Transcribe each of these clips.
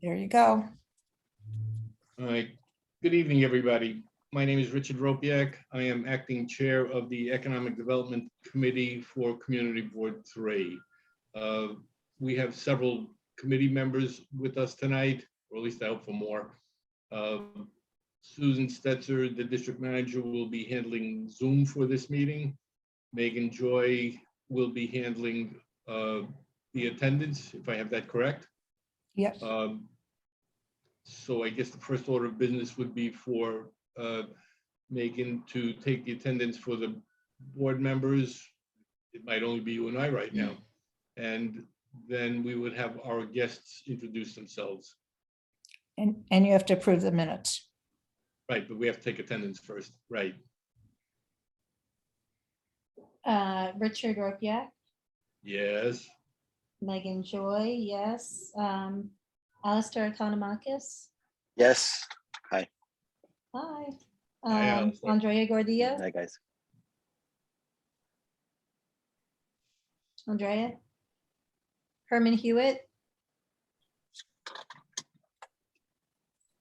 There you go. All right. Good evening, everybody. My name is Richard Ropiak. I am acting chair of the Economic Development Committee for Community Board 3. We have several committee members with us tonight, or at least I hope for more. Susan Stetzer, the district manager, will be handling Zoom for this meeting. Megan Joy will be handling the attendance, if I have that correct. Yep. So I guess the first order of business would be for Megan to take the attendance for the board members. It might only be you and I right now. And then we would have our guests introduce themselves. And you have to approve the minutes. Right, but we have to take attendance first, right? Richard Ropiak, Yes. Megan Joy, yes. Alistair Economakis, Yes. Hi. hi. Hi, Alistair. Andrea Gordillo, Hi, guys. Andrea. Herman Hewitt.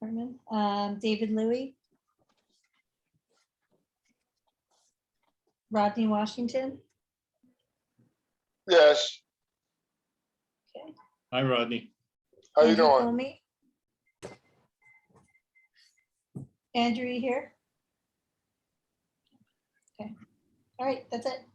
Herman, David Louie. Rodney Washington. Yes, Okay. Hi, Rodney. how you Andrew doing? Comey. Andrew, you here? Okay, all right, that's it.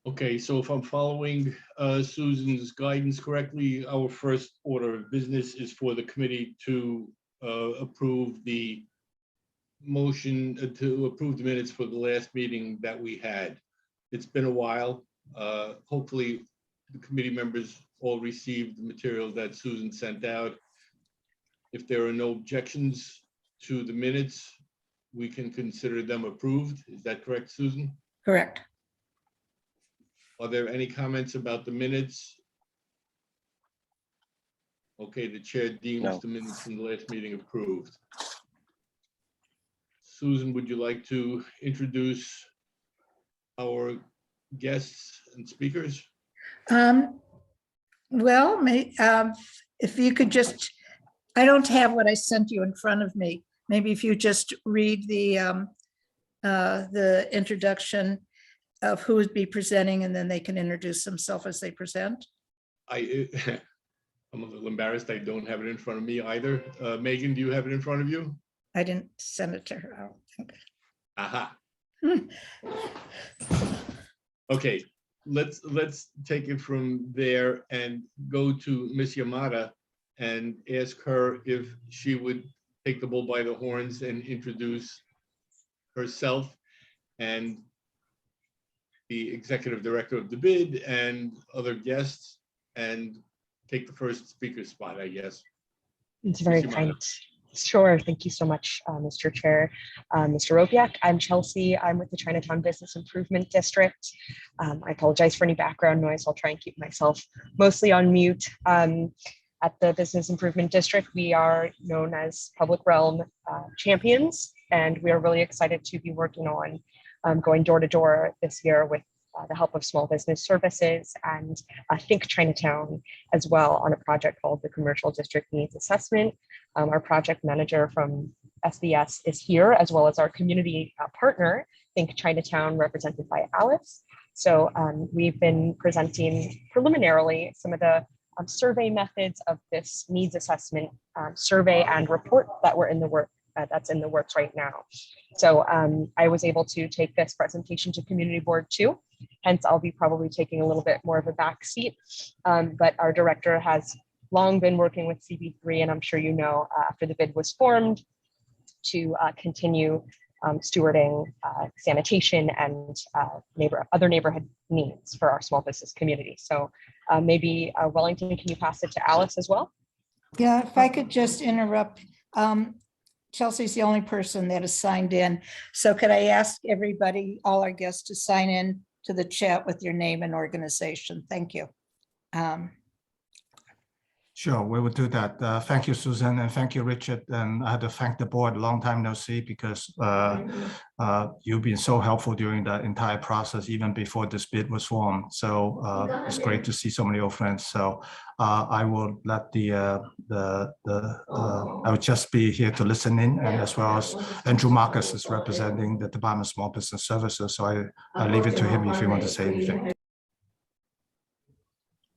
Okay, so if I'm following Susan's guidance correctly, our first order of business is for the committee to approve the motion to approve the minutes for the last meeting that we had. It's been a while. Hopefully, the committee members all received the material that Susan sent out. If there are no objections to the minutes, we can consider them approved. Is that correct, Susan? Correct. Are there any comments about the minutes? Okay, the chair deems No. the minutes from the last meeting approved. Susan, would you like to introduce our guests and speakers? Well, if you could just, I don't have what I sent you in front of me. Maybe if you just read the introduction of who would be presenting, and then they can introduce themselves as they present. I'm a little embarrassed. I don't have it in front of me either. Megan, do you have it in front of you? I didn't send it to her, I don't think. Aha. Okay, let's take it from there and go to Miss Yamada and ask her if she would take the bull by the horns and introduce herself and the executive director of the bid and other guests, and take the first speaker spot, I guess. It's very Ms. Yamada. kind. Sure. Thank you so much, Mr. Chair. Mr. Ropiak, I'm Chelsea. I'm with the Chinatown Business Improvement District. I apologize for any background noise. I'll try and keep myself mostly on mute. At the Business Improvement District, we are known as Public Realm champions, and we are really excited to be working on going door to door this year with the help of Small Business Services and Think Chinatown as well on a project called the Commercial District Needs Assessment. Our project manager from SBS is here, as well as our community partner, Think Chinatown, represented by Alice. So we've been presenting preliminarily some of the survey methods of this needs assessment survey and report that we're in the work that's in the works right now. So I was able to take this presentation to Community Board 2. Hence, I'll be probably taking a little bit more of a back seat. But our director has long been working with CB3, and I'm sure you know, after the bid was formed, to continue stewarding sanitation and other neighborhood needs for our small business community. So maybe Wellington, can you pass it to Alice as well? Yeah, if I could just interrupt. Chelsea's the only person that is signed in. So could I ask everybody, all our guests, to sign in to the chat with your name and organization? Thank you. Sure, we will do that. Thank you, Susan, and thank you, Richard. And I have to thank the board. Long time no see, because you've been so helpful during the entire process, even before this bid was formed. So it's great to see so many old friends. So I will let I will just be here to listen in, and as well as Andrew Marcus is representing the Department of Small Business Services. So I leave it to him if you want to say anything.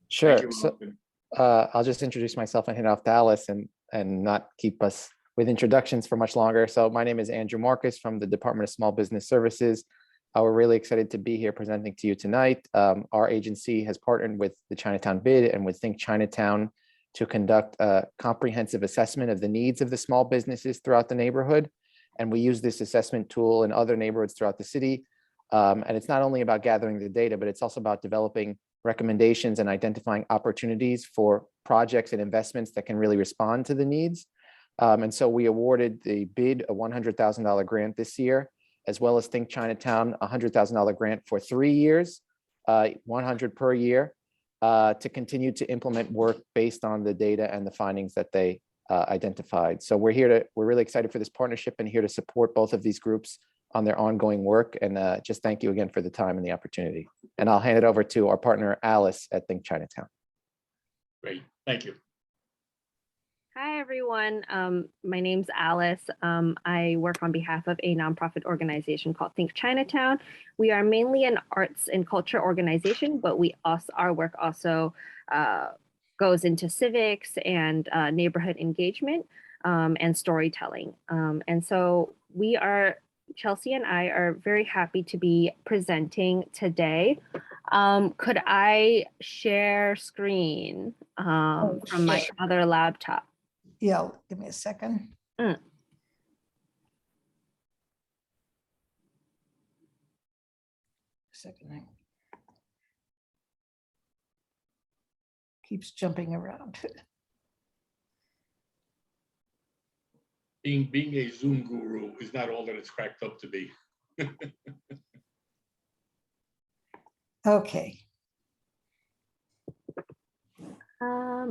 Sure. Thank you, So, Robin. I'll just introduce myself and hand off to Alice and not keep us with introductions for much longer. So my name is Andrew Marcus from the Department of Small Business Services. We're really excited to be here presenting to you tonight. Our agency has partnered with the Chinatown bid and with Think Chinatown to conduct a comprehensive assessment of the needs of the small businesses throughout the neighborhood. And we use this assessment tool in other neighborhoods throughout the city. And it's not only about gathering the data, but it's also about developing recommendations and identifying opportunities for projects and investments that can really respond to the needs. And so we awarded the bid a $100,000 grant this year, as well as Think Chinatown a $100,000 grant for 3 years, 100 per year, to continue to implement work based on the data and the findings that they identified. So we're really excited for this partnership and here to support both of these groups on their ongoing work. And just thank you again for the time and the opportunity. And I'll hand it over to our partner, Alice at Think Chinatown. Great, thank you. Hi, everyone. My name's Alice. I work on behalf of a nonprofit organization called Think Chinatown. We are mainly an arts and culture organization, but our work also goes into civics and neighborhood engagement and storytelling. And so Chelsea and I are very happy to be presenting today. Could I share screen from my sure. other laptop? Yeah, give me a second. Second. Keeps jumping around. Being a Zoom guru is not all that it's cracked up to be. Okay,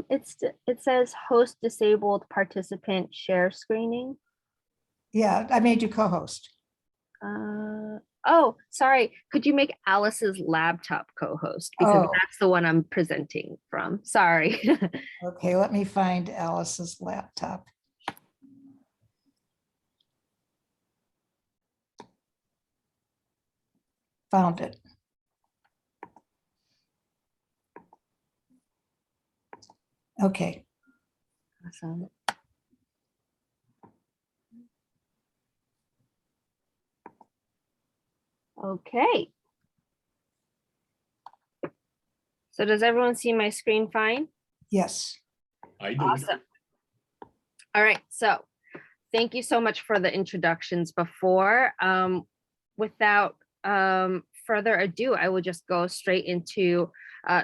It says host disabled participant share screening. yeah, I made you co-host. Oh, sorry. Could you make Alice's laptop co-host? Because Oh. that's the one I'm presenting from. Sorry. Okay, let me find Alice's laptop. Found it. Okay, Awesome. Okay. So does everyone see my screen fine? yes. I do. Awesome. All right, so thank you so much for the introductions before. Without further ado, I will just go straight into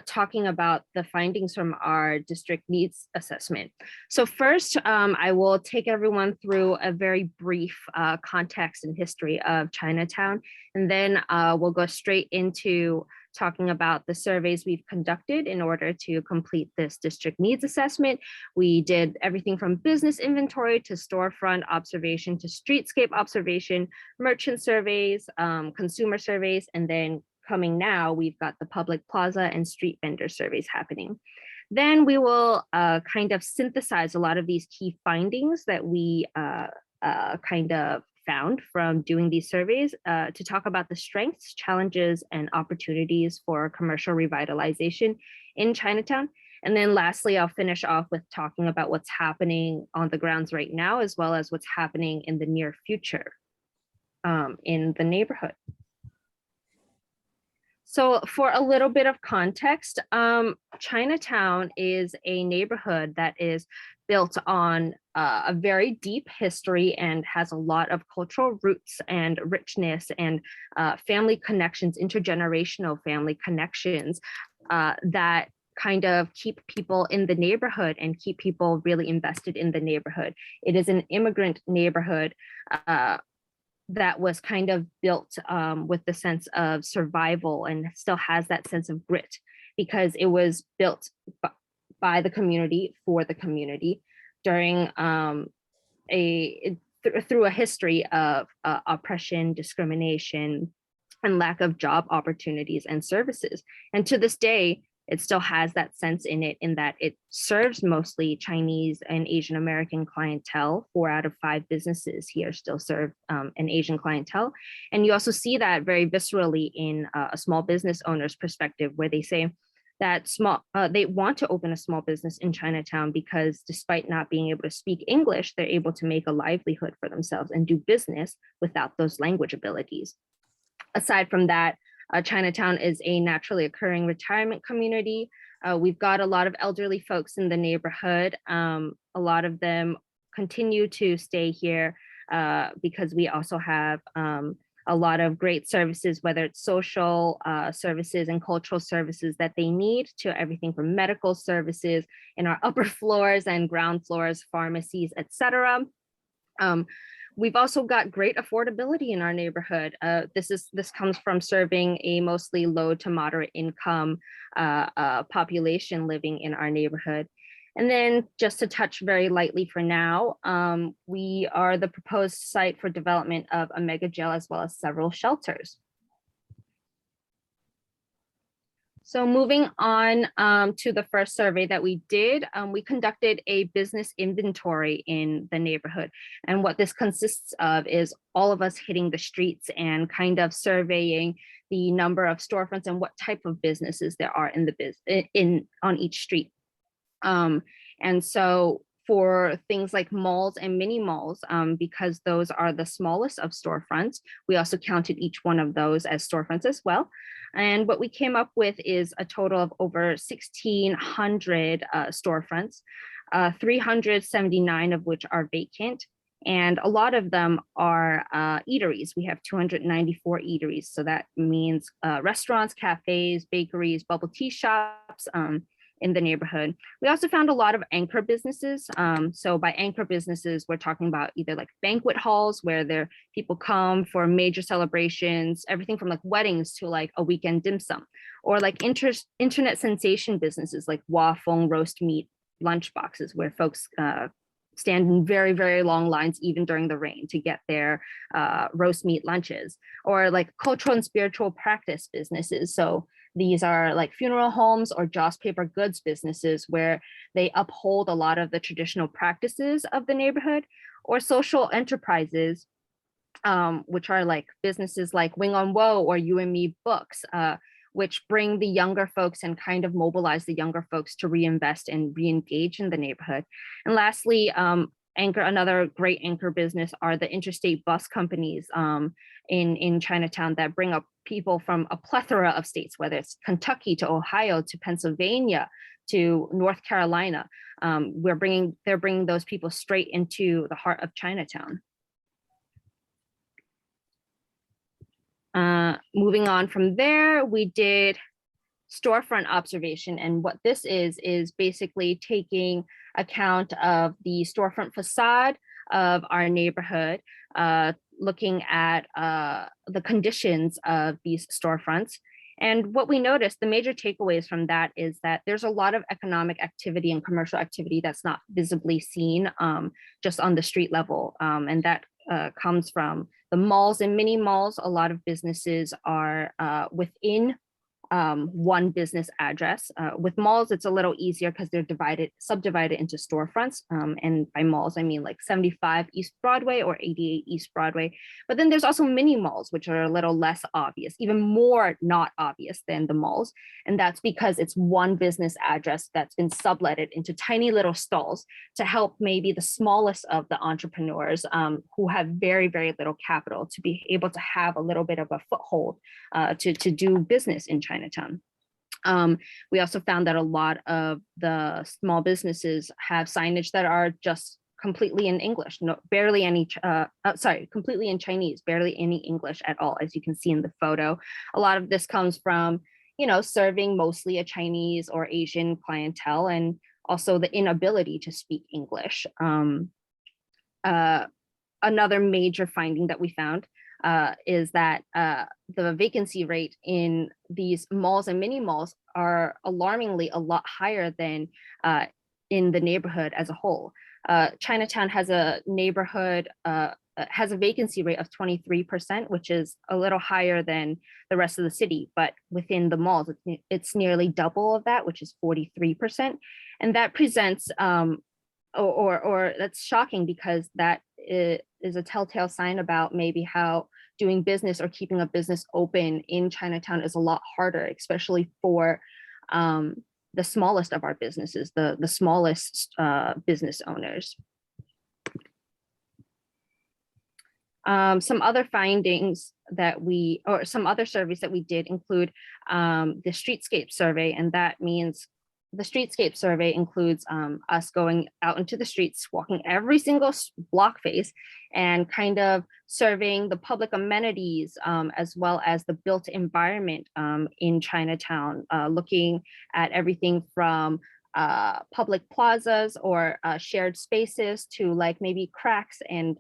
talking about the findings from our district needs assessment. So first, I will take everyone through a very brief context and history of Chinatown, and then we'll go straight into talking about the surveys we've conducted in order to complete this district needs assessment. We did everything from business inventory to storefront observation to streetscape observation, merchant surveys, consumer surveys, and then coming now, we've got the public plaza and street vendor surveys happening. Then we will kind of synthesize a lot of these key findings that we kind of found from doing these surveys to talk about the strengths, challenges, and opportunities for commercial revitalization in Chinatown. And then lastly, I'll finish off with talking about what's happening on the grounds right now, as well as what's happening in the near future in the neighborhood. So for a little bit of context, Chinatown is a neighborhood that is built on a very deep history and has a lot of cultural roots and richness and family connections, intergenerational family connections that kind of keep people in the neighborhood and keep people really invested in the neighborhood. It is an immigrant neighborhood that was kind of built with the sense of survival and still has that sense of grit because it was built by the community for the community during through a history of oppression, discrimination, and lack of job opportunities and services. And to this day, it still has that sense in it, in that it serves mostly Chinese and Asian American clientele. 4 out of 5 businesses here still serve an Asian clientele. And you also see that very viscerally in a small business owner's perspective, where they say that they want to open a small business in Chinatown because despite not being able to speak English, they're able to make a livelihood for themselves and do business without those language abilities. Aside from that, Chinatown is a naturally occurring retirement community. We've got a lot of elderly folks in the neighborhood. A lot of them continue to stay here because we also have a lot of great services, whether it's social services and cultural services that they need, to everything from medical services in our upper floors and ground floors, pharmacies, etc. We've also got great affordability in our neighborhood. This comes from serving a mostly low to moderate income population living in our neighborhood. And then just to touch very lightly for now, we are the proposed site for development of a mega jail as well as several shelters. So moving on to the first survey that we did, we conducted a business inventory in the neighborhood. And what this consists of is all of us hitting the streets and kind of surveying the number of storefronts and what type of businesses there are in the on each street. And so for things like malls and mini malls, because those are the smallest of storefronts, we also counted each one of those as storefronts as well. And what we came up with is a total of over 1,600 storefronts, 379 of which are vacant. And a lot of them are eateries. We have 294 eateries. So that means restaurants, cafes, bakeries, bubble tea shops, in the neighborhood. We also found a lot of anchor businesses. So by anchor businesses, we're talking about either like banquet halls where people come for major celebrations, everything from like weddings to like a weekend dim sum, or like internet sensation businesses like Wafeng roast meat lunch boxes where folks stand in very, very long lines, even during the rain, to get their roast meat lunches, or like cultural and spiritual practice businesses. So these are like funeral homes or joss paper goods businesses where they uphold a lot of the traditional practices of the neighborhood, or social enterprises, which are like businesses like Wing on Woe or You and Me Books, which bring the younger folks and kind of mobilize the younger folks to reinvest and re-engage in the neighborhood. And lastly, another great anchor business are the interstate bus companies in Chinatown that bring up people from a plethora of states, whether it's Kentucky to Ohio to Pennsylvania to North Carolina. They're bringing those people straight into the heart of Chinatown. Moving on from there, we did storefront observation. And what this is basically taking account of the storefront facade of our neighborhood, looking at the conditions of these storefronts. And what we noticed, the major takeaways from that is that there's a lot of economic activity and commercial activity that's not visibly seen just on the street level. And that comes from the malls and mini malls. A lot of businesses are within one business address. With malls, it's a little easier because they're subdivided into storefronts. And by malls, I mean like 75 East Broadway or 88 East Broadway. But then there's also mini malls, which are a little less obvious, even more not obvious than the malls. And that's because it's one business address that's been subletted into tiny little stalls to help maybe the smallest of the entrepreneurs who have very, very little capital to be able to have a little bit of a foothold to do business in Chinatown. We also found that a lot of the small businesses have signage that are just completely in English, completely in Chinese, barely any English at all, as you can see in the photo. A lot of this comes from, serving mostly a Chinese or Asian clientele, and also the inability to speak English. Another major finding that we found is that the vacancy rate in these malls and mini malls are alarmingly a lot higher than in the neighborhood as a whole. Chinatown has a neighborhood, has a vacancy rate of 23%, which is a little higher than the rest of the city, but within the malls, it's nearly double of that, which is 43%. And that presents, or that's shocking, because that is a telltale sign about maybe how doing business or keeping a business open in Chinatown is a lot harder, especially for the smallest of our businesses, the smallest business owners. Some other findings that some other surveys that we did include the Streetscape Survey, and that means the Streetscape Survey includes us going out into the streets, walking every single block face, and kind of surveying the public amenities as well as the built environment in Chinatown, looking at everything from public plazas or shared spaces to like maybe cracks and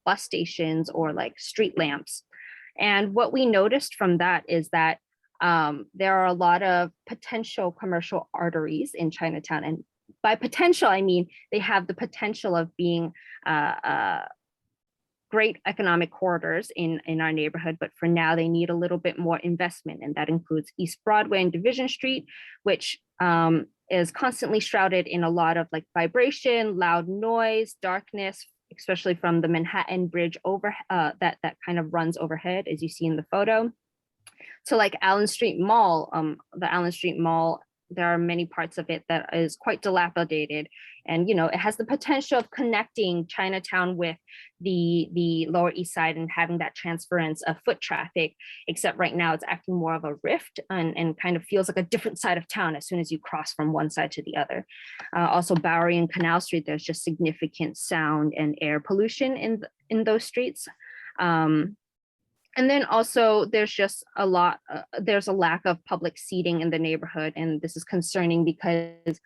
bus stations or like street lamps. And what we noticed from that is that there are a lot of potential commercial arteries in Chinatown. And by potential, I mean they have the potential of being great economic corridors in our neighborhood, but for now they need a little bit more investment. And that includes East Broadway and Division Street, which is constantly shrouded in a lot of like vibration, loud noise, darkness, especially from the Manhattan Bridge over that kind of runs overhead, as you see in the photo. So like Allen Street Mall, the Allen Street Mall, there are many parts of it that is quite dilapidated. And, you know, it has the potential of connecting Chinatown with the Lower East Side and having that transference of foot traffic, except right now it's acting more of a rift and kind of feels like a different side of town as soon as you cross from one side to the other. Also Bowery and Canal Street, there's just significant sound and air pollution in those streets. And then also there's just there's a lack of public seating in the neighborhood. And this is concerning because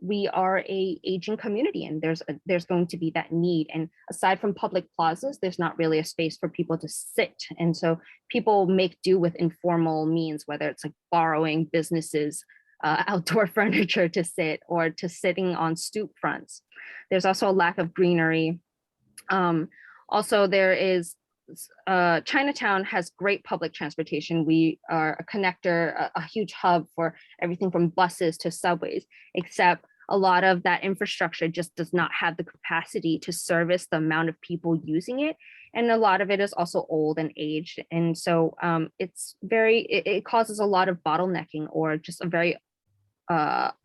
we are a aging community and there's going to be that need. And aside from public plazas, there's not really a space for people to sit. And so people make do with informal means, whether it's like borrowing businesses, outdoor furniture to sit or to sitting on stoop fronts. There's also a lack of greenery. Also there is Chinatown has great public transportation. We are a connector, a huge hub for everything from buses to subways, except a lot of that infrastructure just does not have the capacity to service the amount of people using it. And a lot of it is also old and aged. And so it causes a lot of bottlenecking or just a very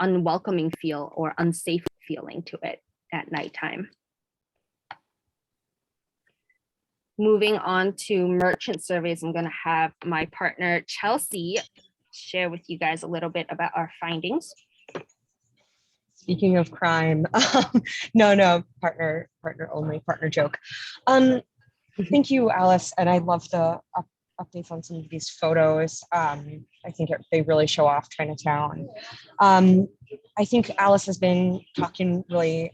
unwelcoming feel or unsafe feeling to it at nighttime. Moving on to merchant surveys, I'm going to have my partner Chelsea share with you guys a little bit about our findings. Speaking of crime, no, partner only, partner joke. Thank you, Alice, and I love the updates on some of these photos. I think they really show off Chinatown. I think Alice has been talking really,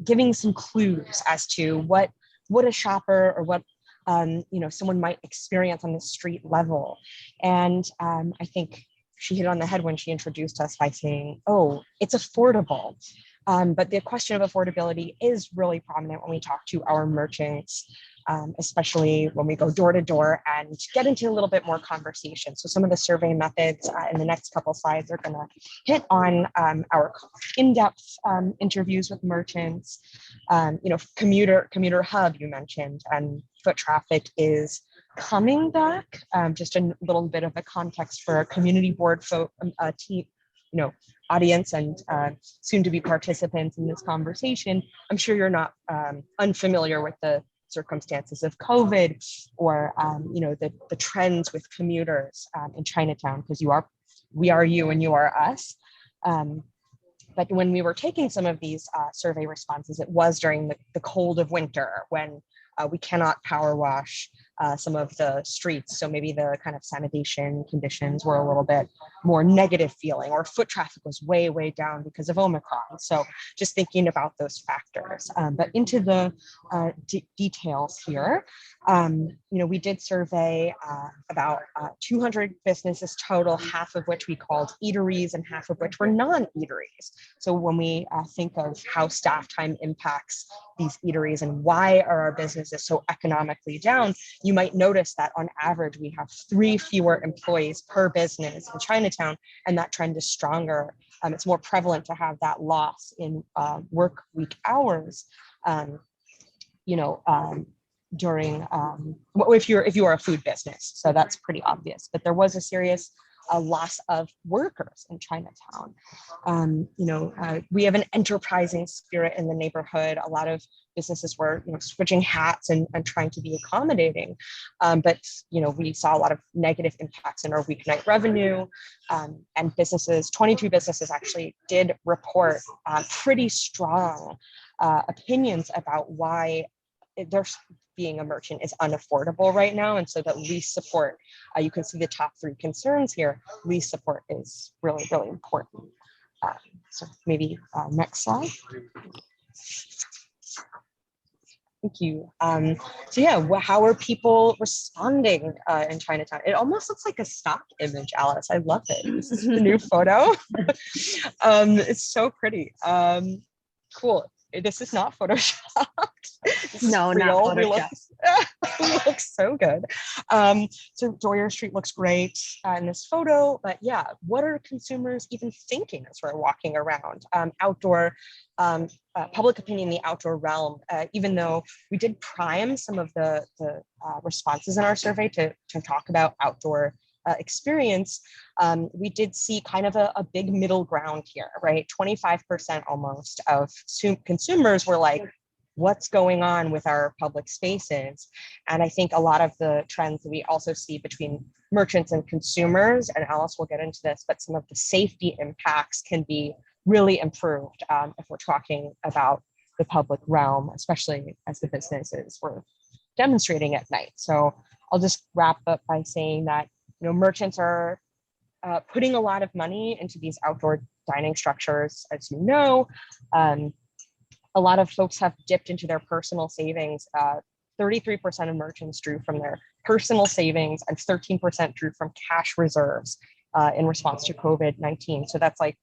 giving some clues as to what a shopper or what someone might experience on the street level. And I think she hit on the head when she introduced us by saying, oh, it's affordable. But the question of affordability is really prominent when we talk to our merchants, especially when we go door to door and get into a little bit more conversation. So some of the survey methods in the next couple slides are going to hit on our in-depth interviews with merchants. Commuter hub you mentioned, and foot traffic is coming back. Just a little bit of a context for our community board team, audience and soon to be participants in this conversation. I'm sure you're not unfamiliar with the circumstances of COVID or the trends with commuters in Chinatown, because we are you and you are us. But when we were taking some of these survey responses, it was during the cold of winter when we cannot power wash some of the streets. So maybe the kind of sanitation conditions were a little bit more negative feeling, or foot traffic was way, way down because of Omicron. So just thinking about those factors. But into the details here, we did survey about 200 businesses total, half of which we called eateries and half of which were non-eateries. So when we think of how staff time impacts these eateries and why are our businesses so economically down, you might notice that on average, we have 3 fewer employees per business in Chinatown, and that trend is stronger. It's more prevalent to have that loss in work week hours, during if you are a food business. So that's pretty obvious, but there was a serious loss of workers in Chinatown. We have an enterprising spirit in the neighborhood. A lot of businesses were switching hats and trying to be accommodating, but we saw a lot of negative impacts in our weeknight revenue, and 22 businesses actually did report pretty strong opinions about why their being a merchant is unaffordable right now. And so that lease support, you can see the top 3 concerns here. Lease support is really, really important. So maybe next slide. Thank you. So yeah, how are people responding in Chinatown? It almost looks like a stock image, Alice. I love it. This is the new photo. It's so pretty. Cool. This is not photoshopped. No, not Photoshop. It looks so good. So Doyer Street looks great in this photo, but yeah, what are consumers even thinking as we're walking around? Outdoor, public opinion in the outdoor realm, even though we did prime some of the responses in our survey to talk about outdoor experience, we did see kind of a big middle ground here, right? 25% almost of consumers were like, what's going on with our public spaces? And I think a lot of the trends that we also see between merchants and consumers, and Alice will get into this, but some of the safety impacts can be really improved if we're talking about the public realm, especially as the businesses were demonstrating at night. So I'll just wrap up by saying that merchants are putting a lot of money into these outdoor dining structures, as you know. A lot of folks have dipped into their personal savings. 33% of merchants drew from their personal savings and 13% drew from cash reserves in response to COVID-19. So that's like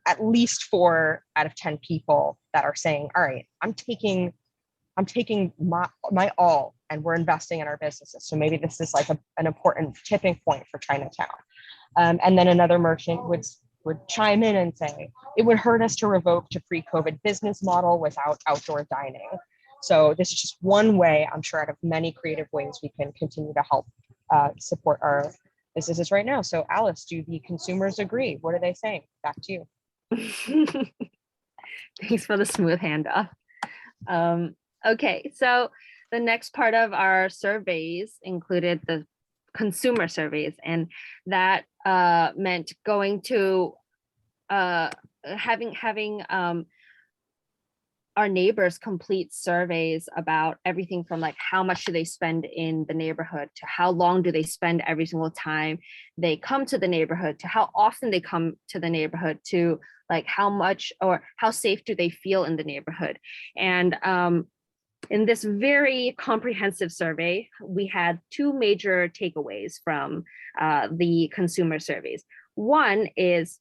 at least 4 out of 10 people that are saying, all right, I'm taking my all and we're investing in our businesses. So maybe this is like an important tipping point for Chinatown. And then another merchant would chime in and say, it would hurt us to revoke to pre-COVID business model without outdoor dining. So this is just one way, I'm sure, out of many creative ways we can continue to help support our businesses right now. So Alice, do the consumers agree? What are they saying? Back to you. Thanks for the smooth handoff. Okay, so the next part of our surveys included the consumer surveys, and that meant going to having our neighbors complete surveys about everything from like how much do they spend in the neighborhood to how long do they spend every single time they come to the neighborhood to how often they come to the neighborhood to like how much or how safe do they feel in the neighborhood. And in this very comprehensive survey, we had 2 major takeaways from the consumer surveys. One is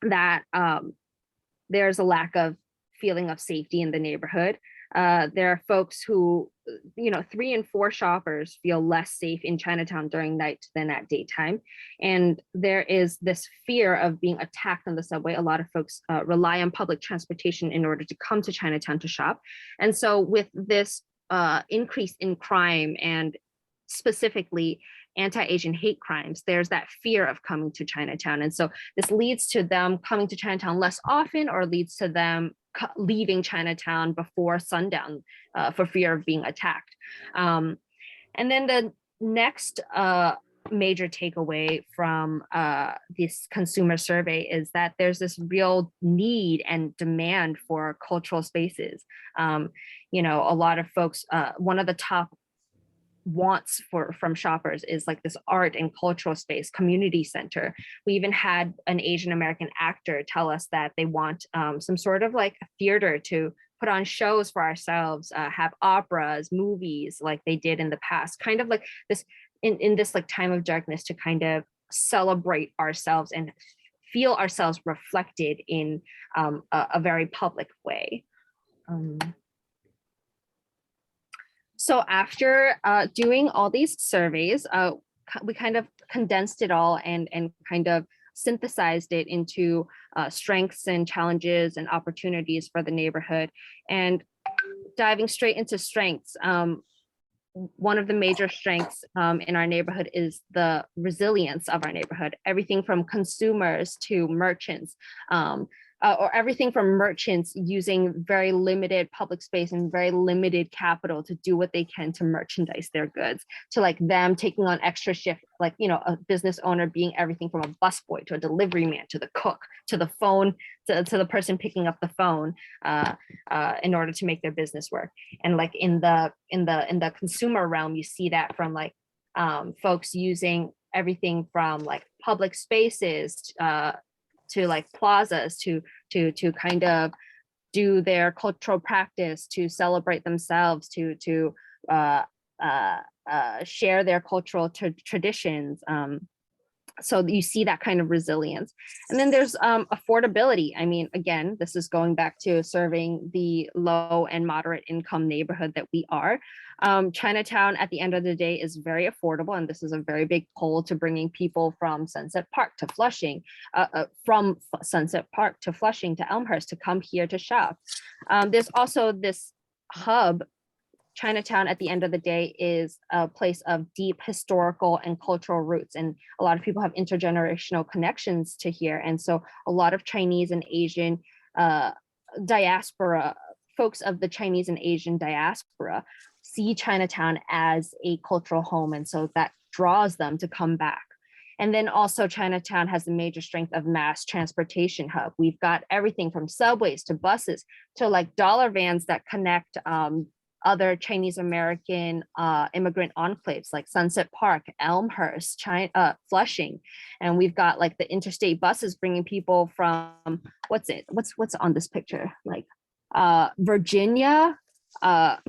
that there's a lack of feeling of safety in the neighborhood. There are folks who, 3 in 4 shoppers feel less safe in Chinatown during night than at daytime. And there is this fear of being attacked on the subway. A lot of folks rely on public transportation in order to come to Chinatown to shop. And so with this increase in crime and specifically anti-Asian hate crimes, there's that fear of coming to Chinatown. And so this leads to them coming to Chinatown less often, or leads to them leaving Chinatown before sundown for fear of being attacked. And then the next major takeaway from this consumer survey is that there's this real need and demand for cultural spaces. A lot of folks, one of the top wants from shoppers is like this art and cultural space, community center. We even had an Asian American actor tell us that they want some sort of like a theater to put on shows for ourselves, have operas, movies like they did in the past, kind of like this in this like time of darkness, to kind of celebrate ourselves and feel ourselves reflected in a very public way. So after doing all these surveys, we kind of condensed it all and kind of synthesized it into strengths and challenges and opportunities for the neighborhood. And diving straight into strengths, one of the major strengths in our neighborhood is the resilience of our neighborhood. Everything from consumers to merchants, or everything from merchants using very limited public space and very limited capital to do what they can to merchandise their goods, to like them taking on extra shift, like, you know, a business owner being everything from a busboy to a delivery man to the cook to the phone to the person picking up the phone in order to make their business work. And like in the consumer realm, you see that from like folks using everything from like public spaces to like plazas to kind of do their cultural practice, to celebrate themselves, to share their cultural traditions. So you see that kind of resilience. And then there's affordability. I mean, again, this is going back to serving the low and moderate income neighborhood that we are. Chinatown at the end of the day is very affordable. And this is a very big pull to bringing people from Sunset Park to Flushing, from Sunset Park to Flushing to Elmhurst to come here to shop. There's also this hub. Chinatown at the end of the day is a place of deep historical and cultural roots. And a lot of people have intergenerational connections to here. And so a lot of Chinese and Asian diaspora, folks of the Chinese and Asian diaspora see Chinatown as a cultural home. And so that draws them to come back. And then also Chinatown has the major strength of mass transportation hub. We've got everything from subways to buses to like dollar vans that connect other Chinese American immigrant enclaves like Sunset Park, Elmhurst, Flushing, and we've got like the interstate buses bringing people from what's on this picture, like Virginia,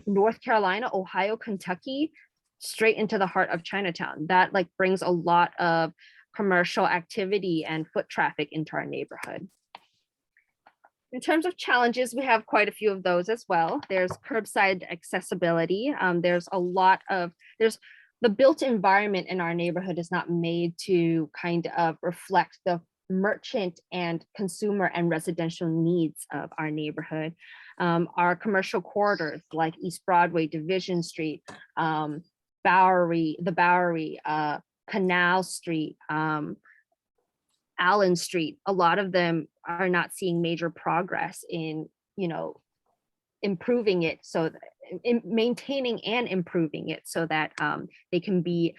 North Carolina, Ohio, Kentucky, straight into the heart of Chinatown. That like brings a lot of commercial activity and foot traffic into our neighborhood. In terms of challenges, we have quite a few of those as well. There's curbside accessibility. There's the built environment in our neighborhood is not made to kind of reflect the merchant and consumer and residential needs of our neighborhood. Our commercial corridors like East Broadway, Division Street, the Bowery, Canal Street, Allen Street, a lot of them are not seeing major progress in, you know, improving it, so in maintaining and improving it so that they can be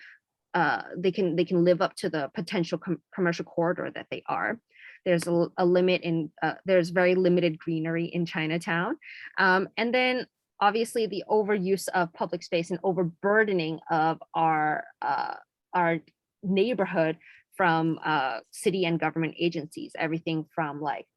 they can live up to the potential commercial corridor that they are. There's a limit in there's very limited greenery in Chinatown, and then obviously the overuse of public space and overburdening of our neighborhood from city and government agencies, everything from like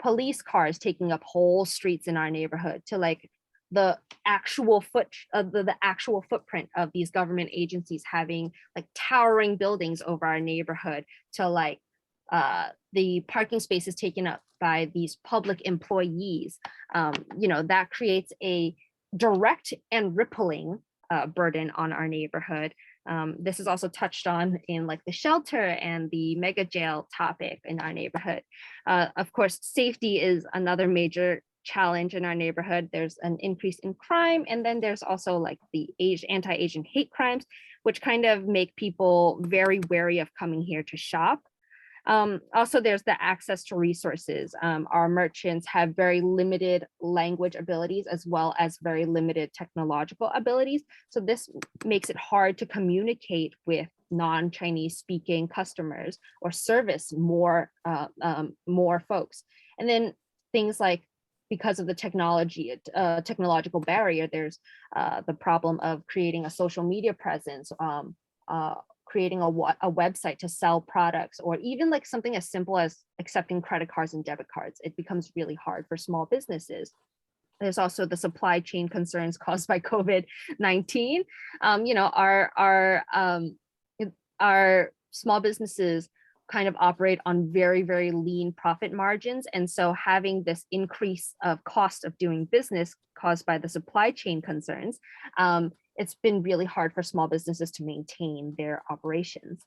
police cars taking up whole streets in our neighborhood to like the actual footprint of these government agencies having like towering buildings over our neighborhood, to like the parking spaces taken up by these public employees. You know, that creates a direct and rippling burden on our neighborhood. This is also touched on in like the shelter and the mega jail topic in our neighborhood. Of course, safety is another major challenge in our neighborhood. There's an increase in crime, and then there's also like the anti-Asian hate crimes, which kind of make people very wary of coming here to shop. Also, there's the access to resources. Our merchants have very limited language abilities as well as very limited technological abilities. So this makes it hard to communicate with non-Chinese speaking customers or service more folks. And then things like because of the technological barrier, there's the problem of creating a social media presence, creating a website to sell products, or even like something as simple as accepting credit cards and debit cards. It becomes really hard for small businesses. There's also the supply chain concerns caused by COVID-19. You know, our small businesses kind of operate on very, very lean profit margins. And so having this increase of cost of doing business caused by the supply chain concerns, it's been really hard for small businesses to maintain their operations.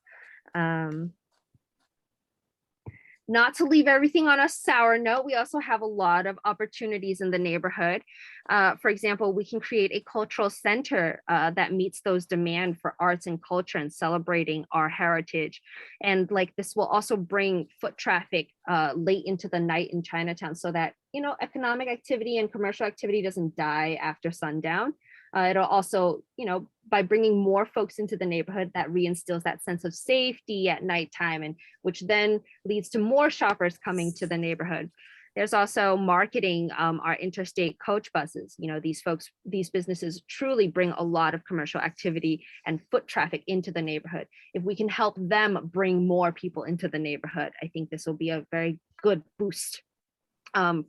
Not to leave everything on a sour note, we also have a lot of opportunities in the neighborhood. For example, we can create a cultural center that meets those demand for arts and culture and celebrating our heritage. And like this will also bring foot traffic late into the night in Chinatown, so that, you know, economic activity and commercial activity doesn't die after sundown. It'll also, you know, by bringing more folks into the neighborhood, that reinstills that sense of safety at nighttime, and which then leads to more shoppers coming to the neighborhood. There's also marketing our interstate coach buses. You know, these businesses truly bring a lot of commercial activity and foot traffic into the neighborhood. If we can help them bring more people into the neighborhood, I think this will be a very good boost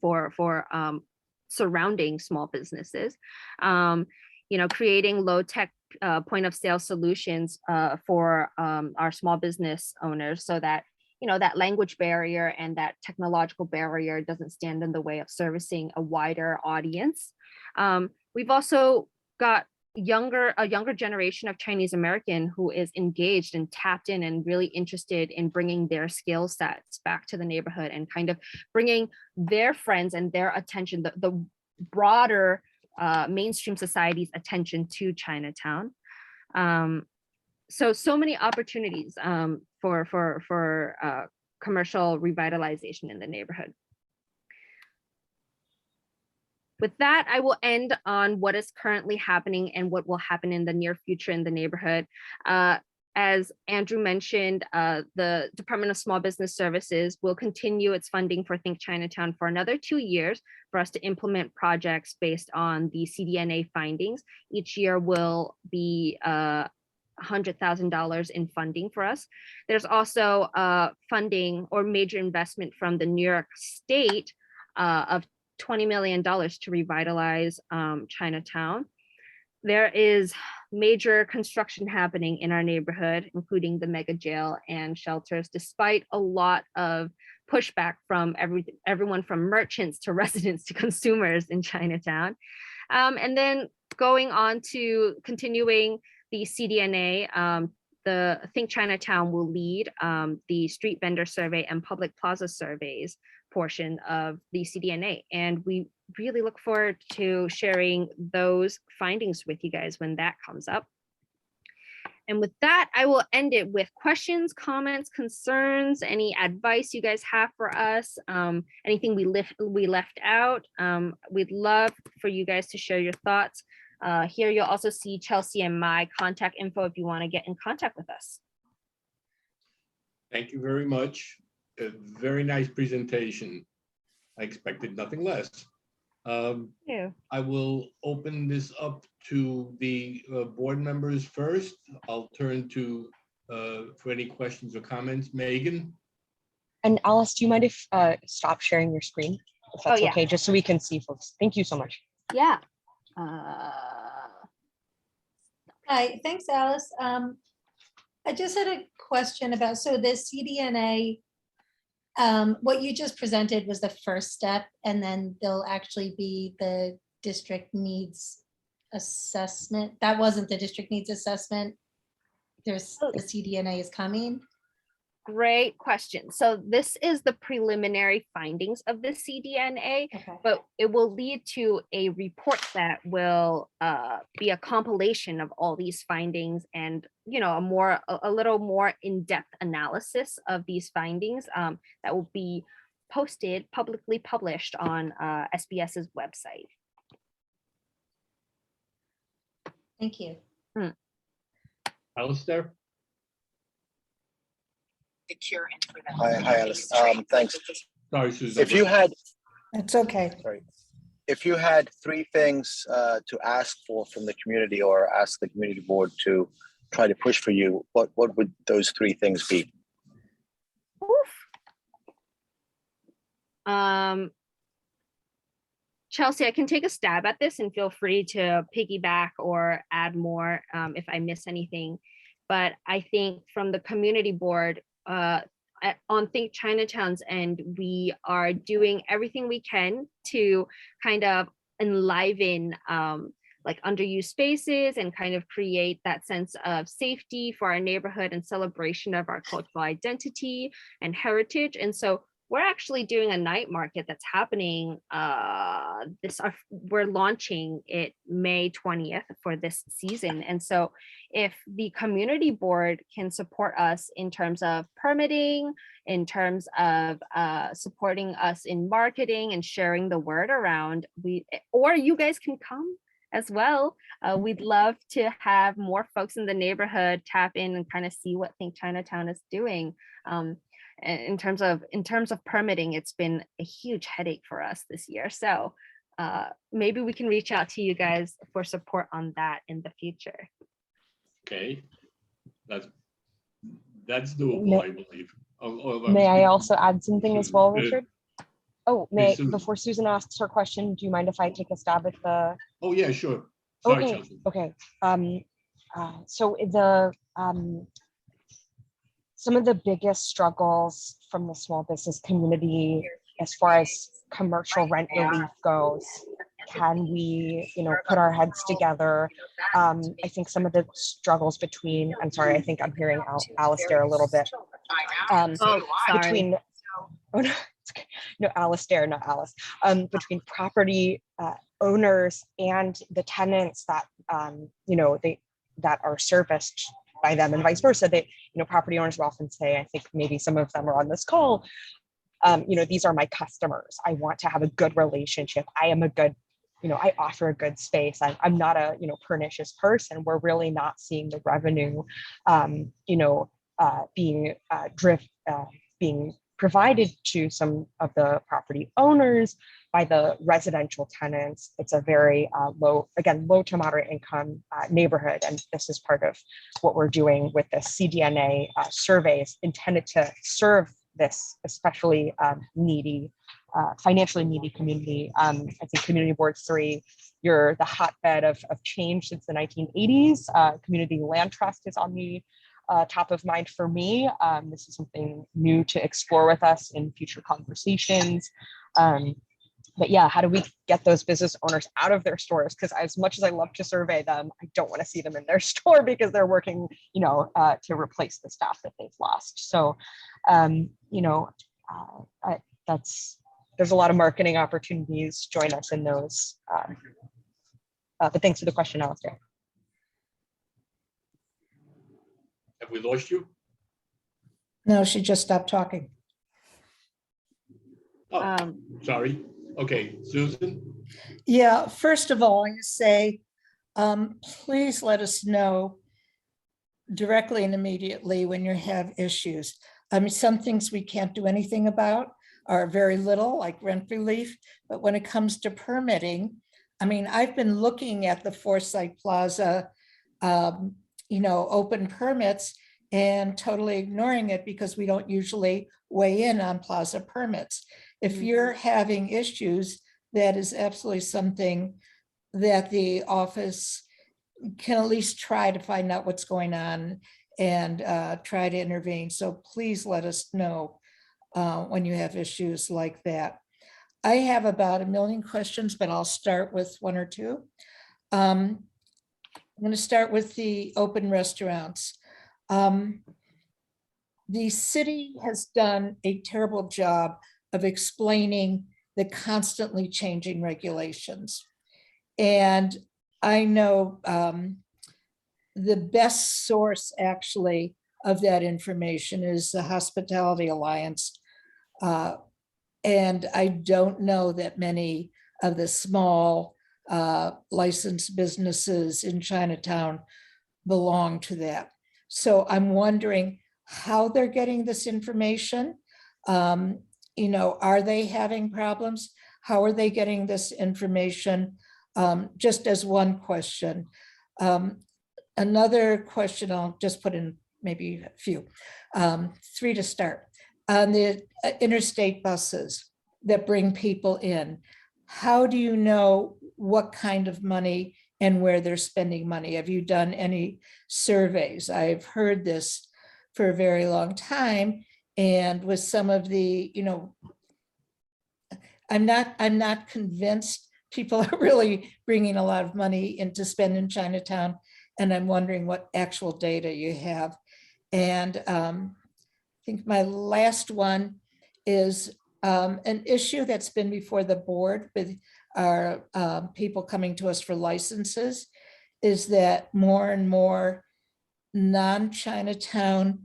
for surrounding small businesses. You know, creating low-tech point of sale solutions for our small business owners, so that, you know, that language barrier and that technological barrier doesn't stand in the way of servicing a wider audience. We've also got a younger generation of Chinese American who is engaged and tapped in and really interested in bringing their skill sets back to the neighborhood and kind of bringing their friends and their attention, the broader mainstream society's attention to Chinatown. So many opportunities for commercial revitalization in the neighborhood. With that, I will end on what is currently happening and what will happen in the near future in the neighborhood. As Andrew mentioned, the Department of Small Business Services will continue its funding for Think Chinatown for another 2 years for us to implement projects based on the CDNA findings. Each year will be $100,000 in funding for us. There's also funding or major investment from the New York State of $20 million to revitalize Chinatown. There is major construction happening in our neighborhood, including the mega jail and shelters, despite a lot of pushback from everyone from merchants to residents to consumers in Chinatown. And then going on to continuing the CDNA, the Think Chinatown will lead the street vendor survey and public plaza surveys portion of the CDNA. And we really look forward to sharing those findings with you guys when that comes up. And with that, I will end it with questions, comments, concerns, any advice you guys have for us, anything we left out. We'd love for you guys to share your thoughts. Here you'll also see Chelsea and my contact info if you want to get in contact with us. Thank you very much. A very nice presentation. I expected nothing less. Yeah. I will open this up to the board members first. I'll turn to for any questions or comments. Megan? And Alice, do you mind if stop sharing your screen? If that's yeah. okay, just so we can see folks. Thank you so much. Yeah. Hi, thanks, Alice. I just had a question about, so the CDNA, what you just presented was the first step, and then there'll actually be the district needs assessment. That wasn't the district needs assessment. There's the CDNA is coming. Great question. So this is the preliminary findings of the CDNA, Okay. but it will lead to a report that will be a compilation of all these findings and, you know, a little more in-depth analysis of these findings that will be publicly published on SBS's website. Thank you. Alistair? Hi, Alice. Thanks. Sorry, Susan. If you had, It's okay. sorry, if you had three things to ask for from the community or ask the community board to try to push for you, what would those three things be? Chelsea, I can take a stab at this and feel free to piggyback or add more if I miss anything. But I think from the community board on Think Chinatown's end, we are doing everything we can to kind of enliven like underused spaces and kind of create that sense of safety for our neighborhood and celebration of our cultural identity and heritage. And so we're actually doing a night market that's happening we're launching it May 20th for this season. And so if the community board can support us in terms of permitting, in terms of supporting us in marketing and sharing the word around, or you guys can come as well. We'd love to have more folks in the neighborhood tap in and kind of see what Think Chinatown is doing. In terms of permitting, it's been a huge headache for us this year. So maybe we can reach out to you guys for support on that in the future. Okay, that's doable, I believe. May I also add something as well, Richard? Oh, Please, Susan. before Susan asks her question, do you mind if I take a stab at the? Oh, yeah, sure. Sorry, Okay, Chelsea. okay. So the some of the biggest struggles from the small business community as far as commercial rent relief goes, can we, put our heads together? I think some of the struggles between, I'm sorry, I think I'm hearing Alistair a little bit. Between, oh no, it's okay. No, Alistair, not Alice. Between property owners and the tenants that, that are serviced by them and vice versa. Property owners will often say, I think maybe some of them are on this call, these are my customers. I want to have a good relationship. I am a good, I offer a good space. I'm not a, pernicious person. We're really not seeing the revenue, being provided to some of the property owners by the residential tenants. It's a very low to moderate income neighborhood. And this is part of what we're doing with the CDNA surveys intended to serve this especially financially needy community. I think Community Board 3, you're the hotbed of change since the 1980s. Community Land Trust is on the top of mind for me. This is something new to explore with us in future conversations. But yeah, how do we get those business owners out of their stores? Because as much as I love to survey them, I don't want to see them in their store because they're working, to replace the staff that they've lost. So, there's a lot of marketing opportunities. Join us in those. But thanks for the question, Alistair. Have we lost you? No, she just stopped talking. Oh, sorry. Okay, Susan? Yeah, first of all, I say, please let us know directly and immediately when you have issues. I mean, some things we can't do anything about are very little, like rent relief, but when it comes to permitting, I mean, I've been looking at the Forsyth Plaza, open permits and totally ignoring it because we don't usually weigh in on plaza permits. If you're having issues, that is absolutely something that the office can at least try to find out what's going on and try to intervene. So please let us know when you have issues like that. I have about 1 million questions, but I'll start with one or two. I'm going to start with the open restaurants. The city has done a terrible job of explaining the constantly changing regulations. And I know the best source actually of that information is the Hospitality Alliance. And I don't know that many of the small licensed businesses in Chinatown belong to that. So I'm wondering how they're getting this information. Are they having problems? How are they getting this information? Just as one question. Another question, I'll just put in maybe a few, 3 to start. On the interstate buses that bring people in, how do you know what kind of money and where they're spending money? Have you done any surveys? I've heard this for a very long time, and with some of the, I'm not convinced people are really bringing a lot of money in to spend in Chinatown, and I'm wondering what actual data you have. And I think my last one is an issue that's been before the board with our people coming to us for licenses, is that more and more non-Chinatown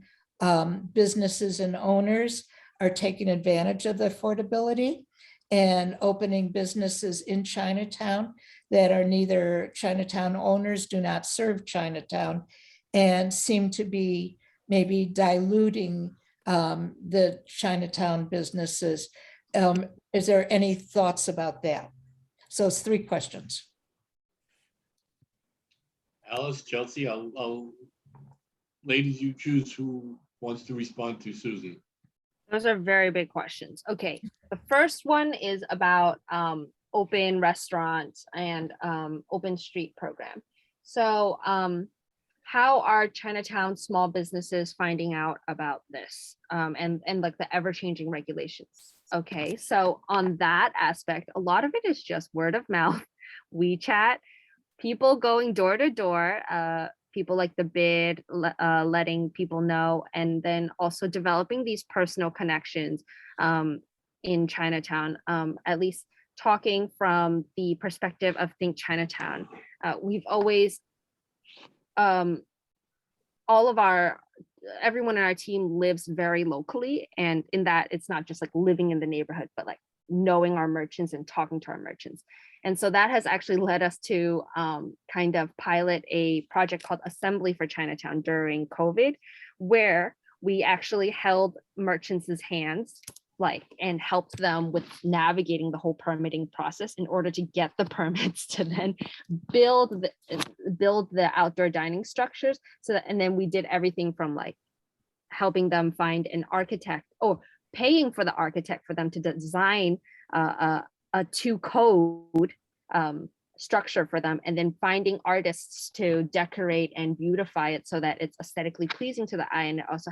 businesses and owners are taking advantage of the affordability and opening businesses in Chinatown that are neither Chinatown owners, do not serve Chinatown, and seem to be maybe diluting the Chinatown businesses. Is there any thoughts about that? So it's 3 questions. Alice, Chelsea, I'll, ladies, you choose who wants to respond to Susan. Those are very big questions. Okay, the first one is about open restaurants and open street program. So how are Chinatown small businesses finding out about this and like the ever-changing regulations? Okay, so on that aspect, a lot of it is just word of mouth, WeChat, people going door to door, people like the bid, letting people know, and then also developing these personal connections in Chinatown, at least talking from the perspective of Think Chinatown. We've always, everyone in our team lives very locally, and in that it's not just like living in the neighborhood, but like knowing our merchants and talking to our merchants. And so that has actually led us to kind of pilot a project called Assembly for Chinatown during COVID, where we actually held merchants' hands and helped them with navigating the whole permitting process in order to get the permits to then build the outdoor dining structures. So that, and then we did everything from like helping them find an architect or paying for the architect for them to design a 2-code structure for them, and then finding artists to decorate and beautify it so that it's aesthetically pleasing to the eye, and it also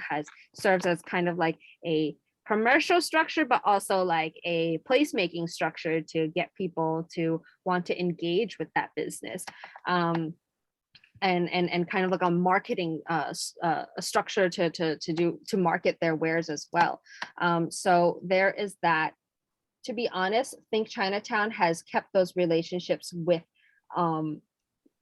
serves as kind of like a commercial structure, but also like a placemaking structure to get people to want to engage with that business. And kind of like a marketing a structure to market their wares as well. So there is that. To be honest, Think Chinatown has kept those relationships with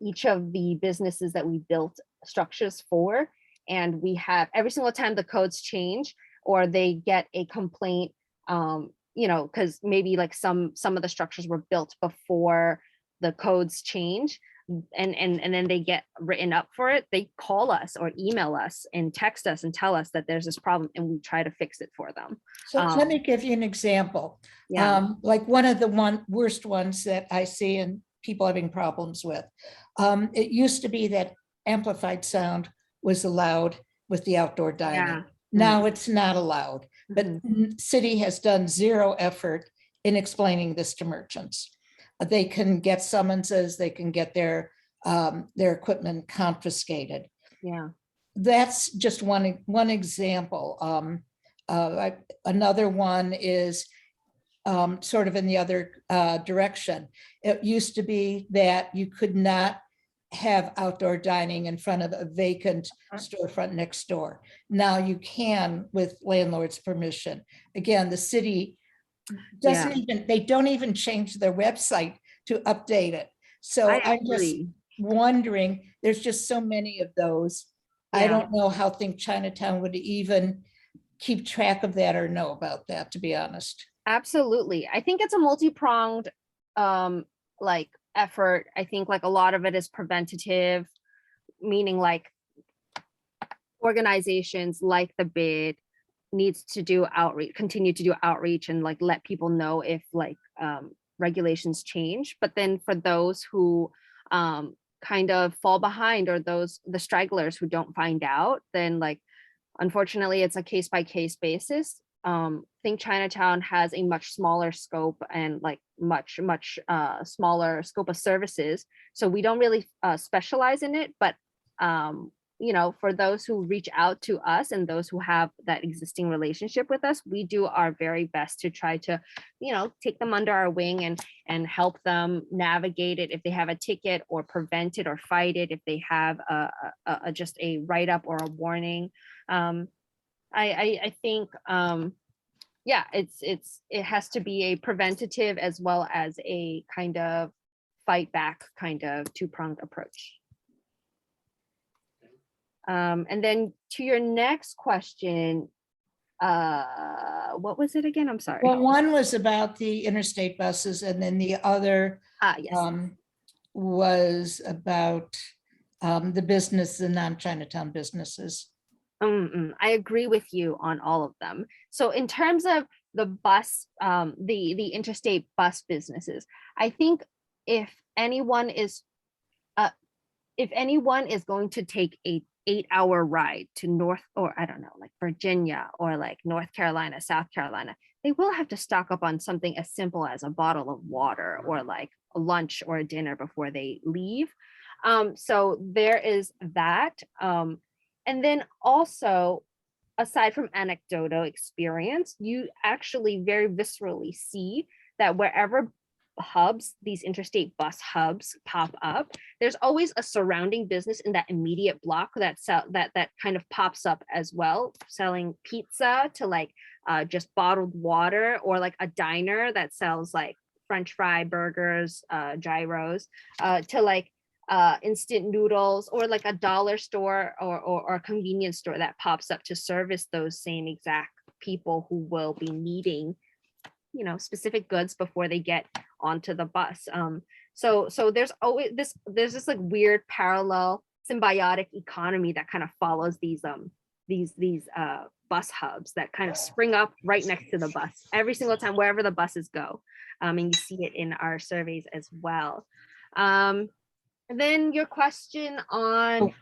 each of the businesses that we built structures for. And we have every single time the codes change or they get a complaint, because maybe like some of the structures were built before the codes change, and then they get written up for it, they call us or email us and text us and tell us that there's this problem, and we try to fix it for them. So let me give you an example. Yeah. Like one of the worst ones that I see and people having problems with. It used to be that amplified sound was allowed with the outdoor dining. Yeah. Now it's not allowed, but city has done 0 effort in explaining this to merchants. They can get summonses, they can get their equipment confiscated. Yeah. That's just one example. Another one is sort of in the other direction. It used to be that you could not have outdoor dining in front of a vacant storefront next door. Now you can with landlord's permission. Again, the city they don't even change their website to update it. So I'm just wondering, there's just so many of those. Yeah. I don't know how Think Chinatown would even keep track of that or know about that, to be honest. Absolutely. I think it's a multi-pronged effort. I think like a lot of it is preventative, meaning like organizations like the bid needs to do outreach, continue to do outreach and like let people know if like regulations change. But then for those who kind of fall behind, or the stragglers who don't find out, then like, unfortunately, it's a case by case basis. I think Chinatown has a much smaller scope and like much smaller scope of services. So we don't really specialize in it, but you know, for those who reach out to us and those who have that existing relationship with us, we do our very best to try to, you know, take them under our wing and help them navigate it if they have a ticket, or prevent it or fight it if they have just a write-up or a warning. I think, yeah, it has to be a preventative as well as a kind of fight back kind of two-pronged approach. And then to your next question, what was it again? I'm sorry. Well, one was about the interstate buses, and then the other Yes. was about the business, the non-Chinatown businesses. I agree with you on all of them. So in terms of the bus, the interstate bus businesses, I think if anyone is going to take a 8-hour ride to North, or I don't know, like Virginia or like North Carolina, South Carolina, they will have to stock up on something as simple as a bottle of water or like a lunch or a dinner before they leave. So there is that. And then also, aside from anecdotal experience, you actually very viscerally see that wherever hubs, these interstate bus hubs pop up, there's always a surrounding business in that immediate block that kind of pops up as well, selling pizza to like just bottled water, or like a diner that sells like French fry burgers, gyros, to like instant noodles, or like a dollar store or a convenience store that pops up to service those same exact people who will be needing, you know, specific goods before they get onto the bus. So there's always this like weird parallel symbiotic economy that kind of follows these bus hubs that kind of spring up right next to the bus every single time, wherever the buses go. And you see it in our surveys as well. And then your question on.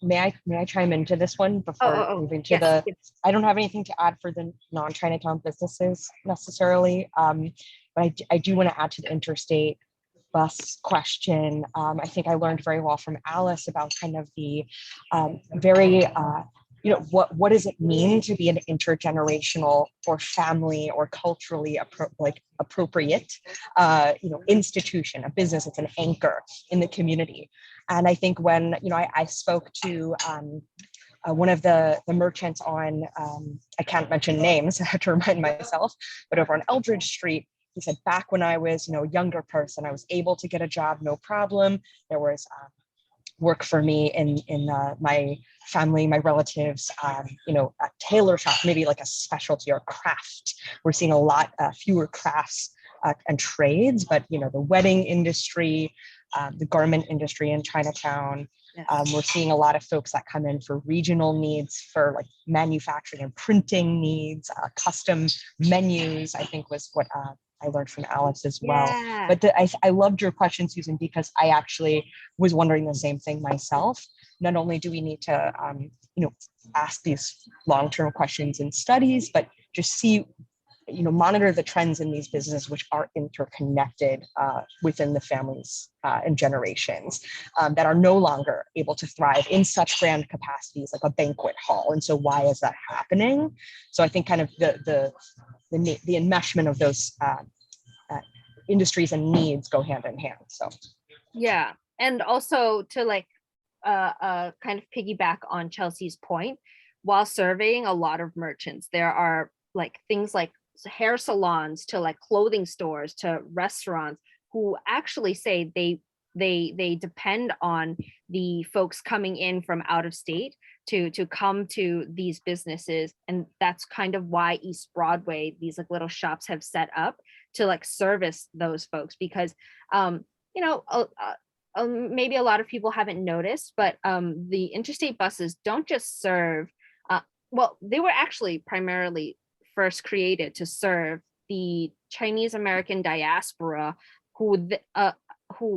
May I chime into this one before moving to yes. I don't have anything to add for the non-Chinatown businesses necessarily, but I do want to add to the interstate bus question. I think I learned very well from Alice about kind of the very, what does it mean to be an intergenerational or family or culturally appropriate, institution, a business that's an anchor in the community. And I think when, I spoke to one of the merchants on, I can't mention names, I have to remind myself, but over on Eldridge Street, he said, back when I was, a younger person, I was able to get a job, no problem. There was work for me in my family, my relatives, a tailor shop, maybe like a specialty or craft. We're seeing a lot fewer crafts and trades, but the wedding industry, the garment industry in Chinatown. Yes. We're seeing a lot of folks that come in for regional needs, for like manufacturing and printing needs, custom menus, I think was what I learned from Alice as well. Yeah. But I loved your question, Susan, because I actually was wondering the same thing myself. Not only do we need to, ask these long-term questions in studies, but just see, monitor the trends in these businesses which are interconnected within the families and generations that are no longer able to thrive in such grand capacities like a banquet hall. And so why is that happening? So I think kind of the enmeshment of those industries and needs go hand in hand. So yeah, and also to like kind of piggyback on Chelsea's point, while surveying a lot of merchants, there are like things like hair salons to like clothing stores to restaurants who actually say they depend on the folks coming in from out of state to come to these businesses. And that's kind of why East Broadway, these like little shops have set up to like service those folks, because maybe a lot of people haven't noticed, but the interstate buses don't just serve, they were actually primarily first created to serve the Chinese American diaspora who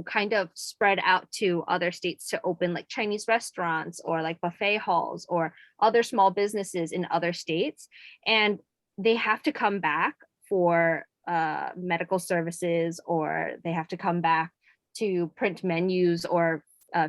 kind of spread out to other states to open like Chinese restaurants or like buffet halls or other small businesses in other states. And they have to come back for medical services, or they have to come back to print menus or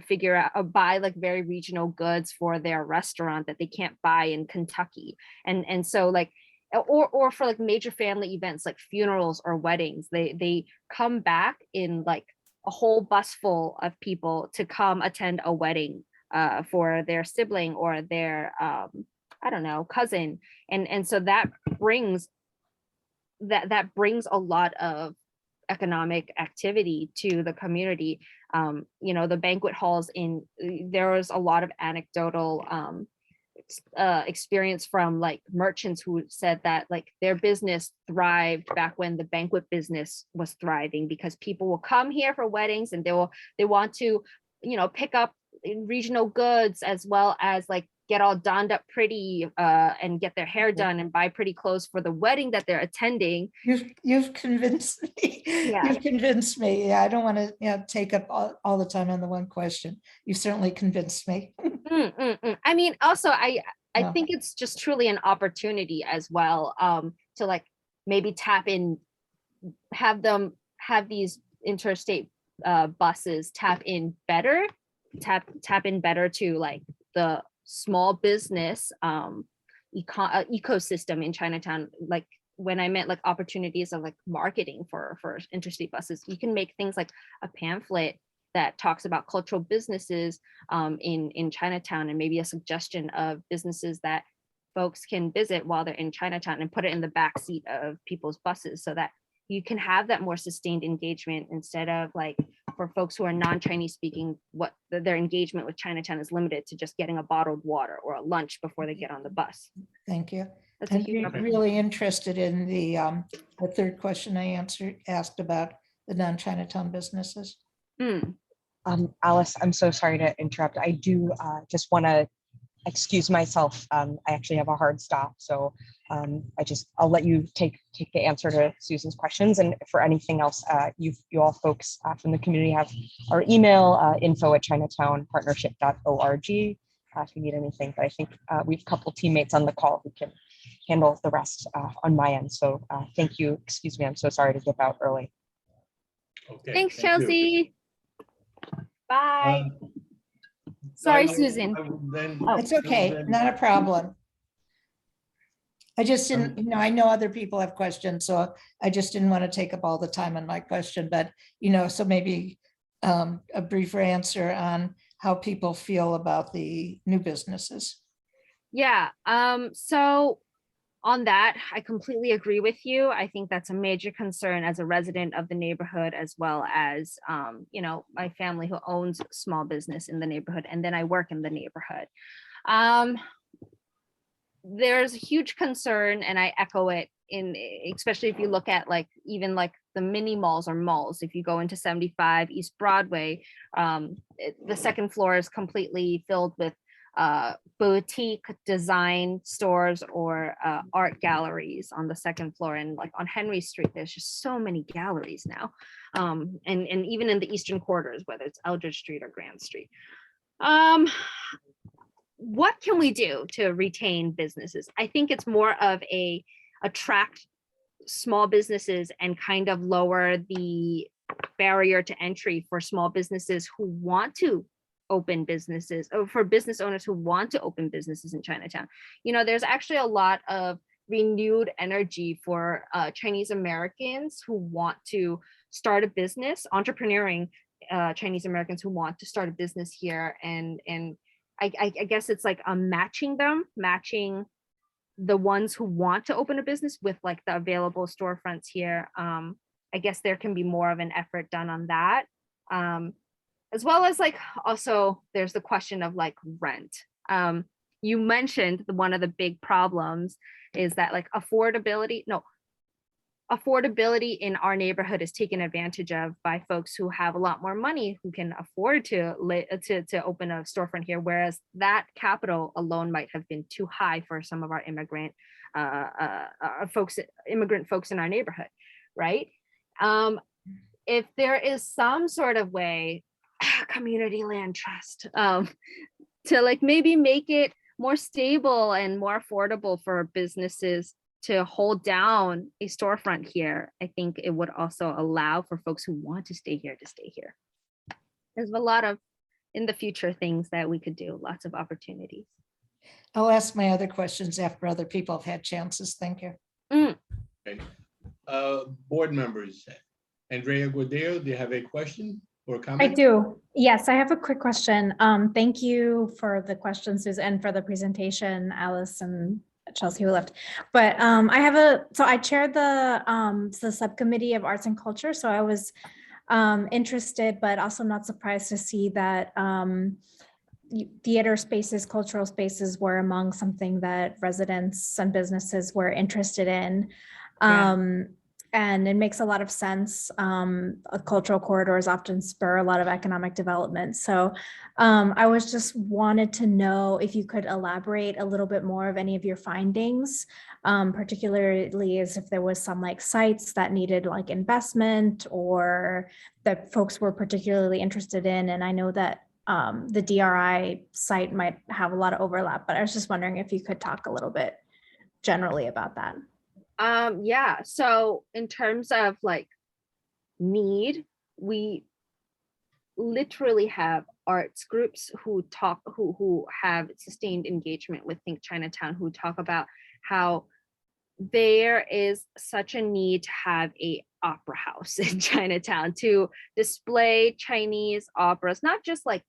figure out or buy like very regional goods for their restaurant that they can't buy in Kentucky. And so like, or for like major family events like funerals or weddings, they come back in like a whole bus full of people to come attend a wedding for their sibling or their I don't know, cousin. And so that brings a lot of economic activity to the community. You know, the banquet halls there was a lot of anecdotal experience from like merchants who said that like their business thrived back when the banquet business was thriving, because people will come here for weddings and they want to, you know, pick up regional goods as well as like get all donned up pretty and get their hair done and buy pretty clothes for the wedding that they're attending. You've convinced me. Yeah. You've convinced me. Yeah, I don't want to take up all the time on the one question. You certainly convinced me. I mean, also, I Yeah. think it's just truly an opportunity as well to like maybe tap in, have these interstate buses tap in better to like the small business ecosystem in Chinatown. Like when I meant like opportunities of like marketing for interstate buses, you can make things like a pamphlet that talks about cultural businesses in Chinatown, and maybe a suggestion of businesses that folks can visit while they're in Chinatown, and put it in the back seat of people's buses so that you can have that more sustained engagement, instead of like for folks who are non-Chinese speaking, what their engagement with Chinatown is limited to just getting a bottled water or a lunch before they get on the bus. Thank you. That's a I'm huge opportunity. really interested in the third question I asked about the non-Chinatown businesses. Alice, I'm so sorry to interrupt. I do just want to excuse myself. I actually have a hard stop, so I'll let you take the answer to Susan's questions. And for anything else, you all folks from the community have our email, info@chinatownpartnership.org if you need anything. But I think we have a couple teammates on the call who can handle the rest on my end. So thank you. Excuse me. I'm so sorry to dip out early. Okay. Thanks, thank you. Chelsea. Bye. Sorry, Susan. It's okay, not a problem. I just didn't, I know other people have questions, so I just didn't want to take up all the time on my question, but, so maybe a briefer answer on how people feel about the new businesses. Yeah, so on that, I completely agree with you. I think that's a major concern as a resident of the neighborhood, as well as, my family who owns small business in the neighborhood, and then I work in the neighborhood. There's a huge concern, and I echo it, especially if you look at like even like the mini malls or malls. If you go into 75 East Broadway, the second floor is completely filled with boutique design stores or art galleries on the second floor. And like on Henry Street, there's just so many galleries now. And even in the eastern quarters, whether it's Eldridge Street or Grand Street. What can we do to retain businesses? I think it's more of attract small businesses and kind of lower the barrier to entry for small businesses who want to open businesses, or for business owners who want to open businesses in Chinatown. There's actually a lot of renewed energy for Chinese Americans who want to start a business, entrepreneuring Chinese Americans who want to start a business here. And I guess it's like matching the ones who want to open a business with like the available storefronts here. I guess there can be more of an effort done on that. As well as like, also there's the question of like rent. You mentioned one of the big problems is that like affordability in our neighborhood is taken advantage of by folks who have a lot more money, who can afford to open a storefront here, whereas that capital alone might have been too high for some of our immigrant folks, immigrant folks in our neighborhood, right? If there is some sort of way, community land trust, to like maybe make it more stable and more affordable for businesses to hold down a storefront here, I think it would also allow for folks who want to stay here to stay here. There's a lot of, in the future, things that we could do, lots of opportunities. I'll ask my other questions after other people have had chances. Thank you. Okay. Board members, Andrea Guadeo, do you have a question or a I comment? do. Yes, I have a quick question. Thank you for the questions, Susan, for the presentation, Alice and Chelsea who left. But so I chaired the subcommittee of arts and culture. So I was interested, but also not surprised to see that theater spaces, cultural spaces were among something that residents and businesses were interested in. And it makes a lot of sense. Cultural corridors often spur a lot of economic development. So I was just wanted to know if you could elaborate a little bit more of any of your findings, particularly as if there was some like sites that needed like investment or that folks were particularly interested in. And I know that the DRI site might have a lot of overlap, but I was just wondering if you could talk a little bit generally about that. Yeah, so in terms of like need, we literally have arts groups who talk, who have sustained engagement with Think Chinatown, who talk about how there is such a need to have a opera house in Chinatown to display Chinese operas, not just like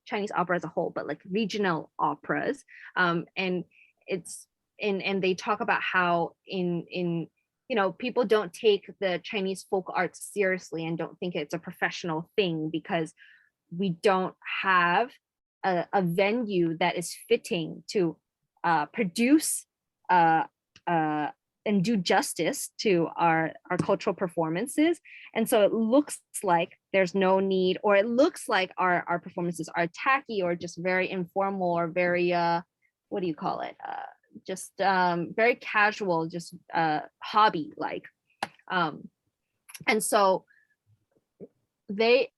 Chinese opera as a whole, but like regional operas. And it's and they talk about how in you know, people don't take the Chinese folk arts seriously and don't think it's a professional thing because we don't have a venue that is fitting to produce and do justice to our cultural performances. And so it looks like there's no need, or it looks like our performances are tacky or just very informal or very what do you call it, just very casual, just hobby like. And so they,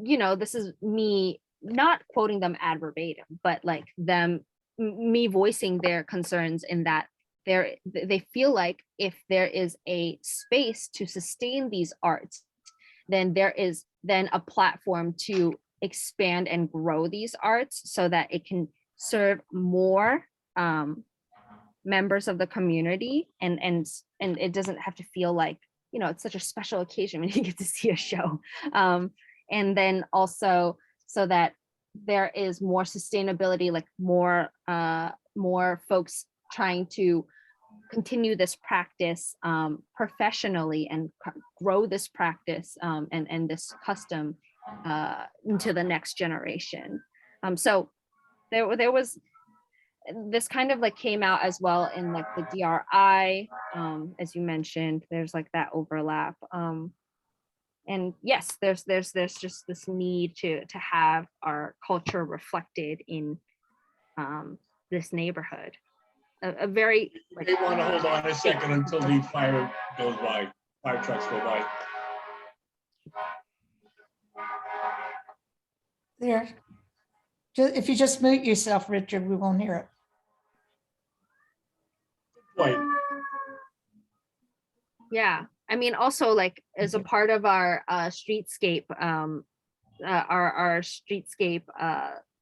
you know, this is me not quoting them ad verbatim, but like me voicing their concerns in that they feel like if there is a space to sustain these arts, then there is then a platform to expand and grow these arts so that it can serve more members of the community, and it doesn't have to feel like, you know, it's such a special occasion when you get to see a show. And then also so that there is more sustainability, like more folks trying to continue this practice professionally and grow this practice and this custom into the next generation. So there was this kind of like came out as well in like the DRI, as you mentioned, there's like that overlap. And yes, there's just this need to have our culture reflected in this neighborhood. A very like, We want to hold on a second until the fire goes by, fire trucks go by. There. If you just mute yourself, Richard, we won't hear it. Right. yeah, I mean, also like as a part of our streetscape, our streetscape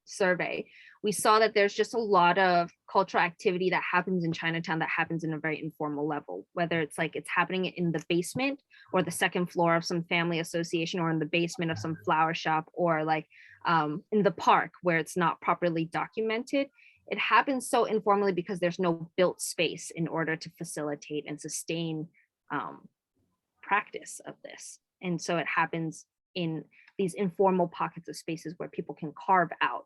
survey, we saw that there's just a lot of cultural activity that happens in Chinatown that happens in a very informal level, whether it's like it's happening in the basement or the second floor of some family association or in the basement of some flower shop or like in the park where it's not properly documented. It happens so informally because there's no built space in order to facilitate and sustain practice of this. And so it happens in these informal pockets of spaces where people can carve out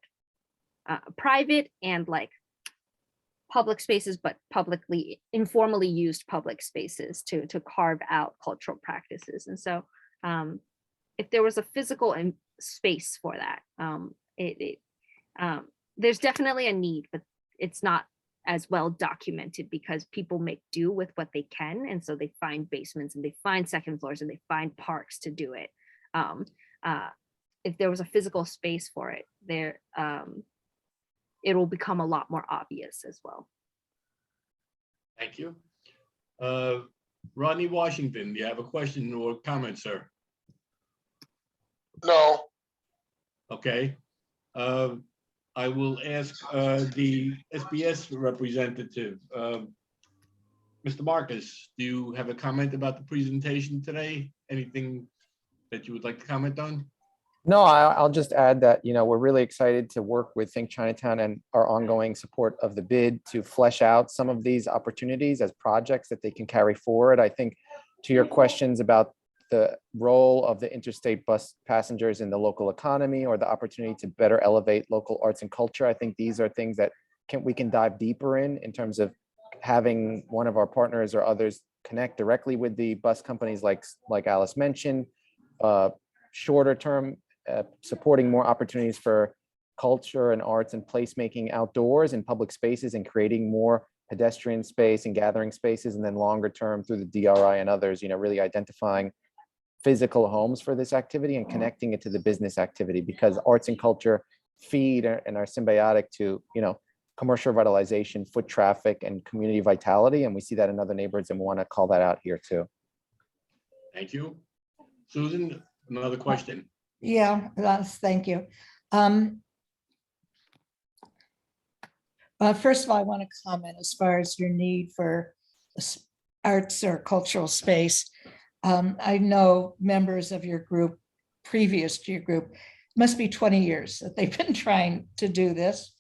private and like public spaces, but publicly, informally used public spaces to carve out cultural practices. And so if there was a physical space for that, there's definitely a need, but it's not as well documented, because people make do with what they can. And so they find basements and they find second floors and they find parks to do it. If there was a physical space for it, it will become a lot more obvious as well. Thank you. Rodney Washington, do you have a question or comment, sir? No. Okay. I will ask the SBS representative. Mr. Marcus, do you have a comment about the presentation today? Anything that you would like to comment on? No, I'll just add that, we're really excited to work with Think Chinatown and our ongoing support of the bid to flesh out some of these opportunities as projects that they can carry forward. I think to your questions about the role of the interstate bus passengers in the local economy or the opportunity to better elevate local arts and culture, I think these are things that we can dive deeper in terms of having one of our partners or others connect directly with the bus companies like Alice mentioned, shorter term, supporting more opportunities for culture and arts and placemaking outdoors in public spaces and creating more pedestrian space and gathering spaces, and then longer term through the DRI and others, really identifying physical homes for this activity and connecting it to the business activity, because arts and culture feed and are symbiotic to, commercial revitalization, foot traffic, and community vitality. And we see that in other neighborhoods and want to call that out here too. Thank you. Susan, another question. Yeah, thank you. First of all, I want to comment as far as your need for arts or cultural space. I know members of your group, previous to your group, must be 20 years that they've been trying to do this,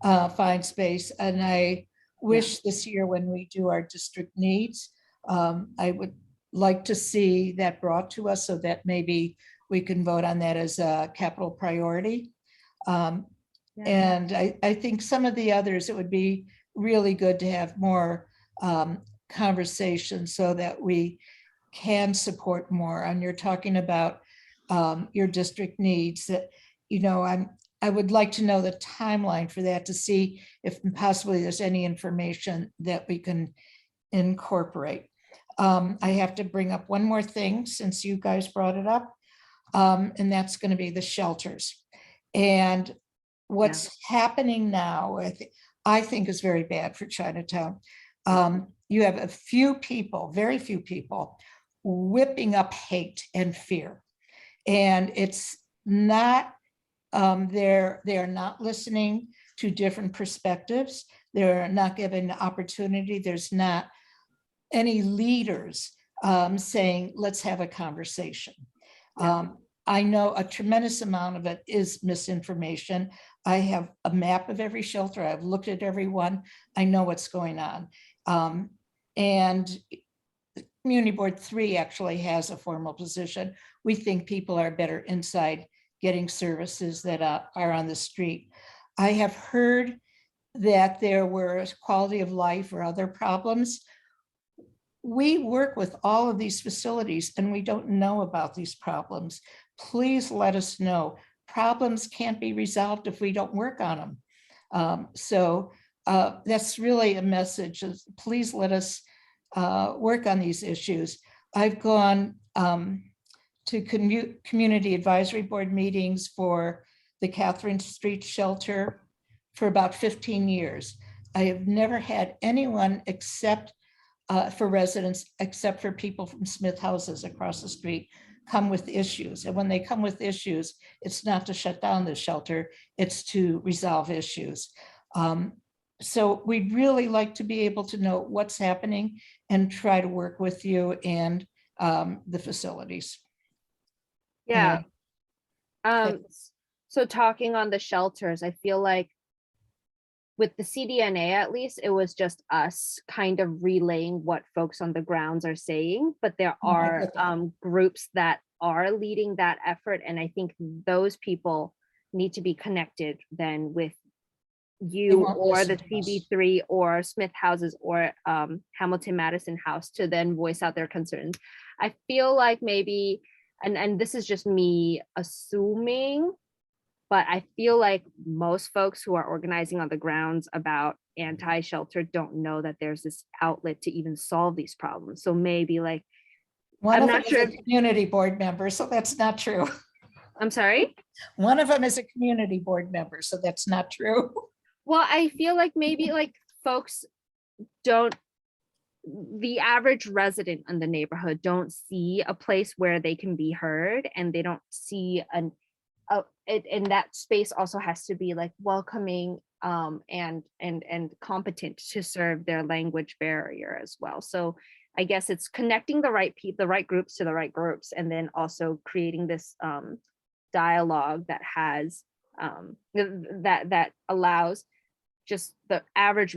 find space. And I wish this year when we do our district needs, I would like to see that brought to us so that maybe we can vote on that as a capital priority. And I think some of the others, it would be really good to have more conversation so that we can support more. And you're talking about your district needs that, I would like to know the timeline for that to see if possibly there's any information that we can incorporate. I have to bring up one more thing since you guys brought it up, and that's going to be the shelters. And what's happening now, I think is very bad for Chinatown. You have a few people, very few people, whipping up hate and fear. And it's not, they are not listening to different perspectives. They're not given the opportunity. There's not any leaders saying, let's have a conversation. I know a tremendous amount of it is misinformation. I have a map of every shelter. I've looked at every one. I know what's going on. And Community Board 3 actually has a formal position. We think people are better inside getting services that are on the street. I have heard that there were quality of life or other problems. We work with all of these facilities and we don't know about these problems. Please let us know. Problems can't be resolved if we don't work on them. So that's really a message. Please let us work on these issues. I've gone to community advisory board meetings for the Catherine Street shelter for about 15 years. I have never had anyone except for residents, except for people from Smith houses across the street, come with issues. And when they come with issues, it's not to shut down the shelter, it's to resolve issues. So we'd really like to be able to know what's happening and try to work with you and the facilities. Yeah. So talking on the shelters, I feel like with the CDNA, at least, it was just us kind of relaying what folks on the grounds are saying, but there are groups that are leading that effort. And I think those people need to be connected then with you or the CB3 or Smith houses or Hamilton Madison House to then voice out their concerns. I feel like maybe, and this is just me assuming, But I feel like most folks who are organizing on the grounds about anti-shelter don't know that there's this outlet to even solve these problems. So maybe like, One I'm of not them sure is a community board member, so that's not true. I'm sorry. One of them is a community board member, so that's not true. Well, I feel like maybe like folks don't, the average resident in the neighborhood don't see a place where they can be heard, and they don't see and that space also has to be like welcoming and competent to serve their language barrier as well. So I guess it's connecting the right people, the right groups to the right groups, and then also creating this dialogue that has that allows just the average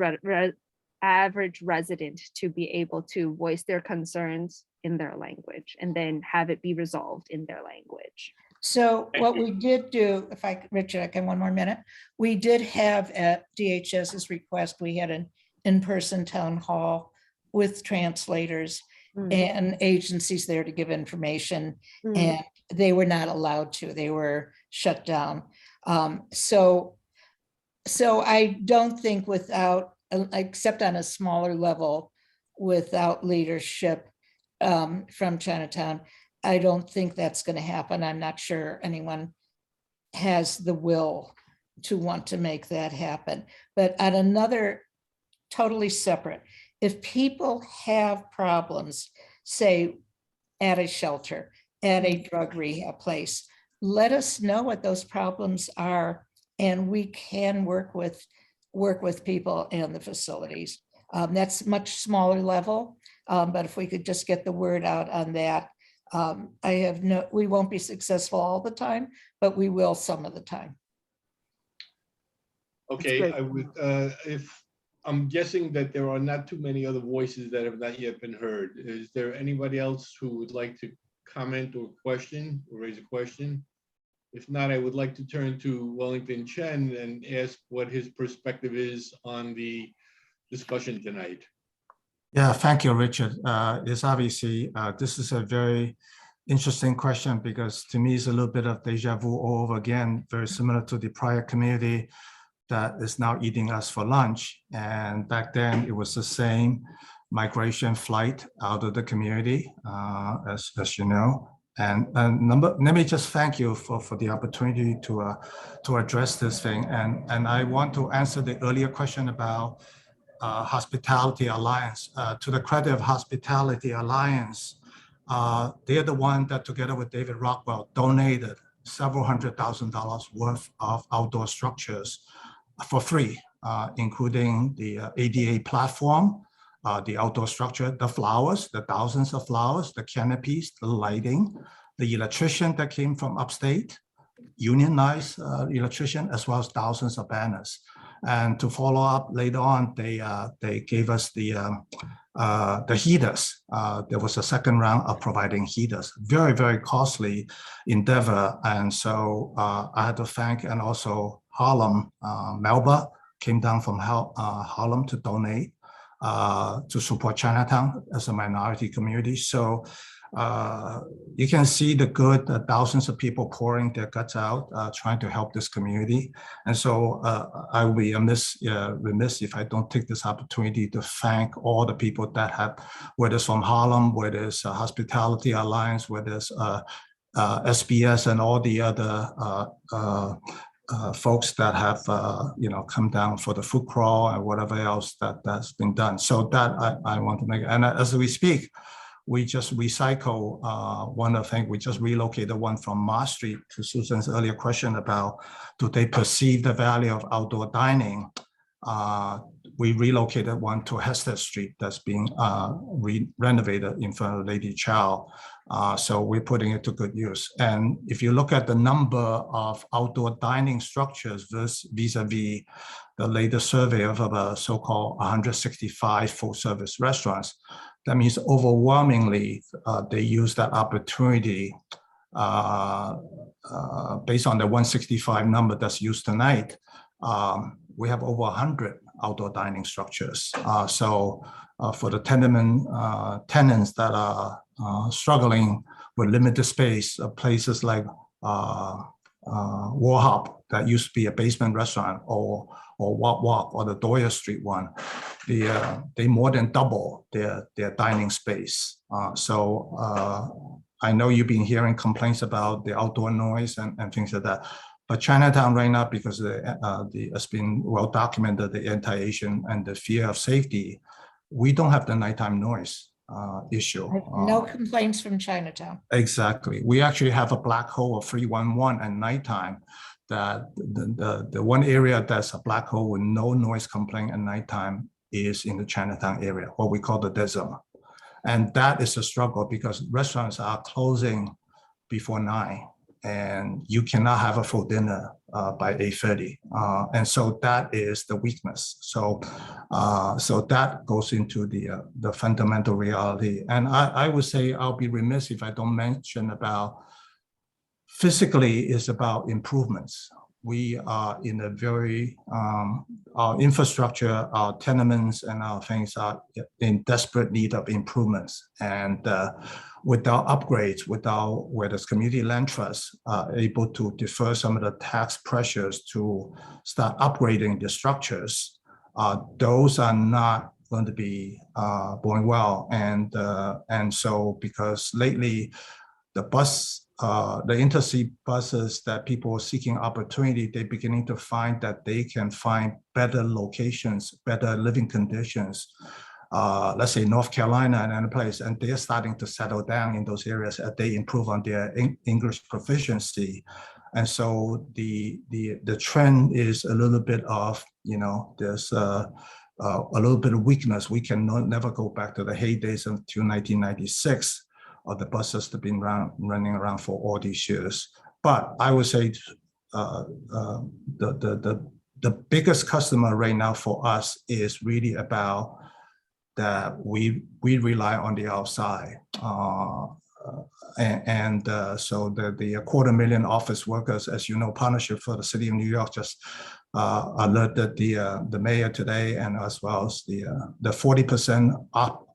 average resident to be able to voice their concerns in their language and then have it be resolved in their language. So Thank what you. we did do, if I, Richard, I can one more minute. We did have at DHS's request, we had an in-person town hall with translators and agencies there to give information, and they were not allowed to. They were shut down. So I don't think without, except on a smaller level, without leadership from Chinatown, I don't think that's going to happen. I'm not sure anyone has the will to want to make that happen. But at another totally separate, if people have problems, say at a shelter, at a drug rehab place, let us know what those problems are, and we can work with people and the facilities. That's much smaller level, but if we could just get the word out on that, we won't be successful all the time, but we will some of the time. Okay, great. I would, if, I'm guessing that there are not too many other voices that have not yet been heard. Is there anybody else who would like to comment or question or raise a question? If not, I would like to turn to Wellington Chen and ask what his perspective is on the discussion tonight. Yeah, thank you, Richard. It's obviously, this is a very interesting question because to me, it's a little bit of deja vu all over again, very similar to the prior community that is now eating us for lunch. And back then it was the same migration flight out of the community, as you know. And let me just thank you for the opportunity to address this thing. And I want to answer the earlier question about Hospitality Alliance. To the credit of Hospitality Alliance, they're the one that together with David Rockwell donated several $100,000 worth of outdoor structures for free, including the ADA platform, the outdoor structure, the flowers, the thousands of flowers, the canopies, the lighting, the electrician that came from upstate, unionized electrician, as well as thousands of banners. And to follow up later on, they gave us the heaters. There was a second round of providing heaters, very, very costly endeavor. And so I had to thank, and also Harlem, Melba came down from Harlem to donate to support Chinatown as a minority community. So you can see the good, thousands of people pouring their guts out, trying to help this community. And so I will be remiss if I don't take this opportunity to thank all the people that have, whether it's from Harlem, whether it's Hospitality Alliance, whether it's SBS and all the other folks that have come down for the food crawl and whatever else that's been done. So that I want to make, and as we speak, we just recycle one of the things. We just relocated one from Mars Street to Susan's earlier question about, do they perceive the value of outdoor dining? We relocated one to Hester Street that's being renovated in front of Lady Chow. So we're putting it to good use. And if you look at the number of outdoor dining structures vis-a-vis the latest survey of about so-called 165 full-service restaurants, that means overwhelmingly they use that opportunity based on the 165 number that's used tonight. We have over 100 outdoor dining structures. So for the tenants that are struggling with limited space, places like Warhop that used to be a basement restaurant, or Wok or the Doyer Street one, they more than double their dining space. I know you've been hearing complaints about the outdoor noise and things like that. But Chinatown right now, because it's been well documented, the anti-Asian and the fear of safety, we don't have the nighttime noise issue. No complaints from Chinatown. Exactly. We actually have a black hole of 311 at nighttime. That the one area that's a black hole with no noise complaint at nighttime is in the Chinatown area, what we call the dead zone. And that is a struggle because restaurants are closing before 9, and you cannot have a full dinner by 8:30. And so that is the weakness. So that goes into the fundamental reality. And I would say I'll be remiss if I don't mention about physically is about improvements. We are in a very, our infrastructure, our tenements and our things are in desperate need of improvements. And without upgrades, without where the community land trusts are able to defer some of the tax pressures to start upgrading the structures, those are not going to be going well. And so because lately the intercity buses that people are seeking opportunity, they're beginning to find that they can find better locations, better living conditions. Let's say North Carolina and another place, and they're starting to settle down in those areas as they improve on their English proficiency. And so the trend is a little bit of, there's a little bit of weakness. We can never go back to the heydays until 1996. Or the buses have been running around for all these years. But I would say the biggest customer right now for us is really about that we rely on the outside. So the 250,000 office workers, as you know, Partnership for the City of New York just alerted the mayor today, and as well as the 40%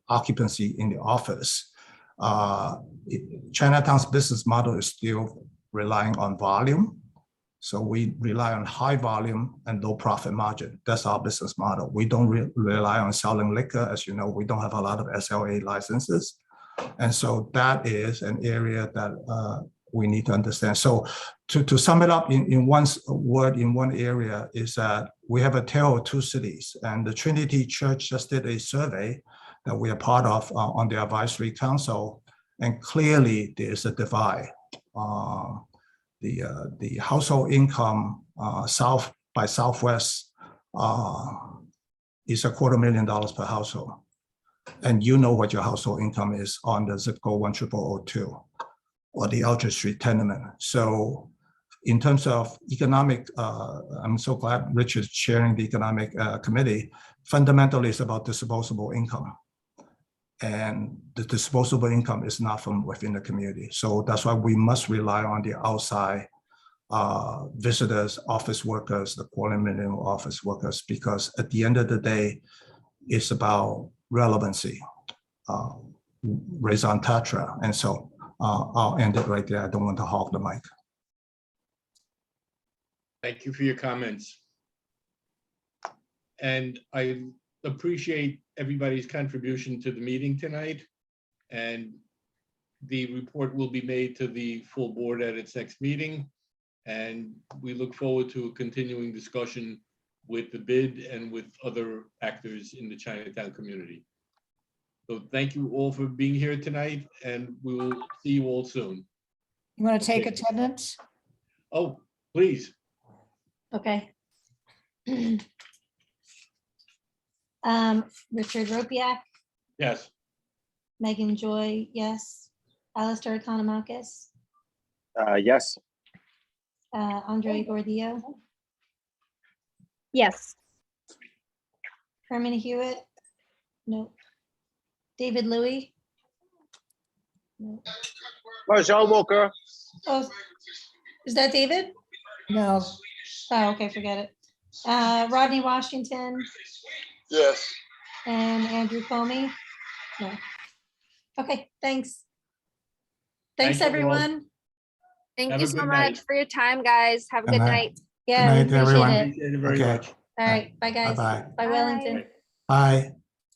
occupancy in the office. Chinatown's business model is still relying on volume. So we rely on high volume and low profit margin. That's our business model. We don't rely on selling liquor. As you know, we don't have a lot of SLA licenses. And so that is an area that we need to understand. So to sum it up in one word, in one area, is that we have a tale of two cities. And the Trinity Church just did a survey that we are part of on the advisory council, and clearly there's a divide. The household income south by southwest is $250,000 per household, and you know what your household income is on the zip code 10002 or the Aldrich Street tenement. So in terms of economic, I'm so glad Richard's chairing the economic committee. Fundamentally, it's about disposable income. And the disposable income is not from within the community. So that's why we must rely on the outside visitors, office workers, the 250,000 office workers, because at the end of the day, it's about relevancy, raison d'etre. And so I'll end it right there. I don't want to hog the mic. Thank you for your comments. And I appreciate everybody's contribution to the meeting tonight. And the report will be made to the full board at its next meeting. And we look forward to a continuing discussion with the bid and with other actors in the Chinatown community. So thank you all for being here tonight, and we will see you all soon. You want to take Okay. attendance? Oh, please. Okay. Richard Ropiak, Yes. Megan Joy, yes. Alistair Economakis, Yes. Andre Gordillo, Yes. Herman Hewitt, no. David Louis, no. Marshall Walker. Oh, is that David? No. Oh, okay, forget it. Rodney Washington Yes. and Andrew Comey, no. Okay, thanks. Thanks, Thank you all. everyone. Thank Have you a so good much night. for your time, guys. Have a Good good night. night. Yeah, we night, appreciate everyone. it. Appreciate it very Okay. much. All right, bye, guys. Bye-bye. Bye, Wellington. Bye.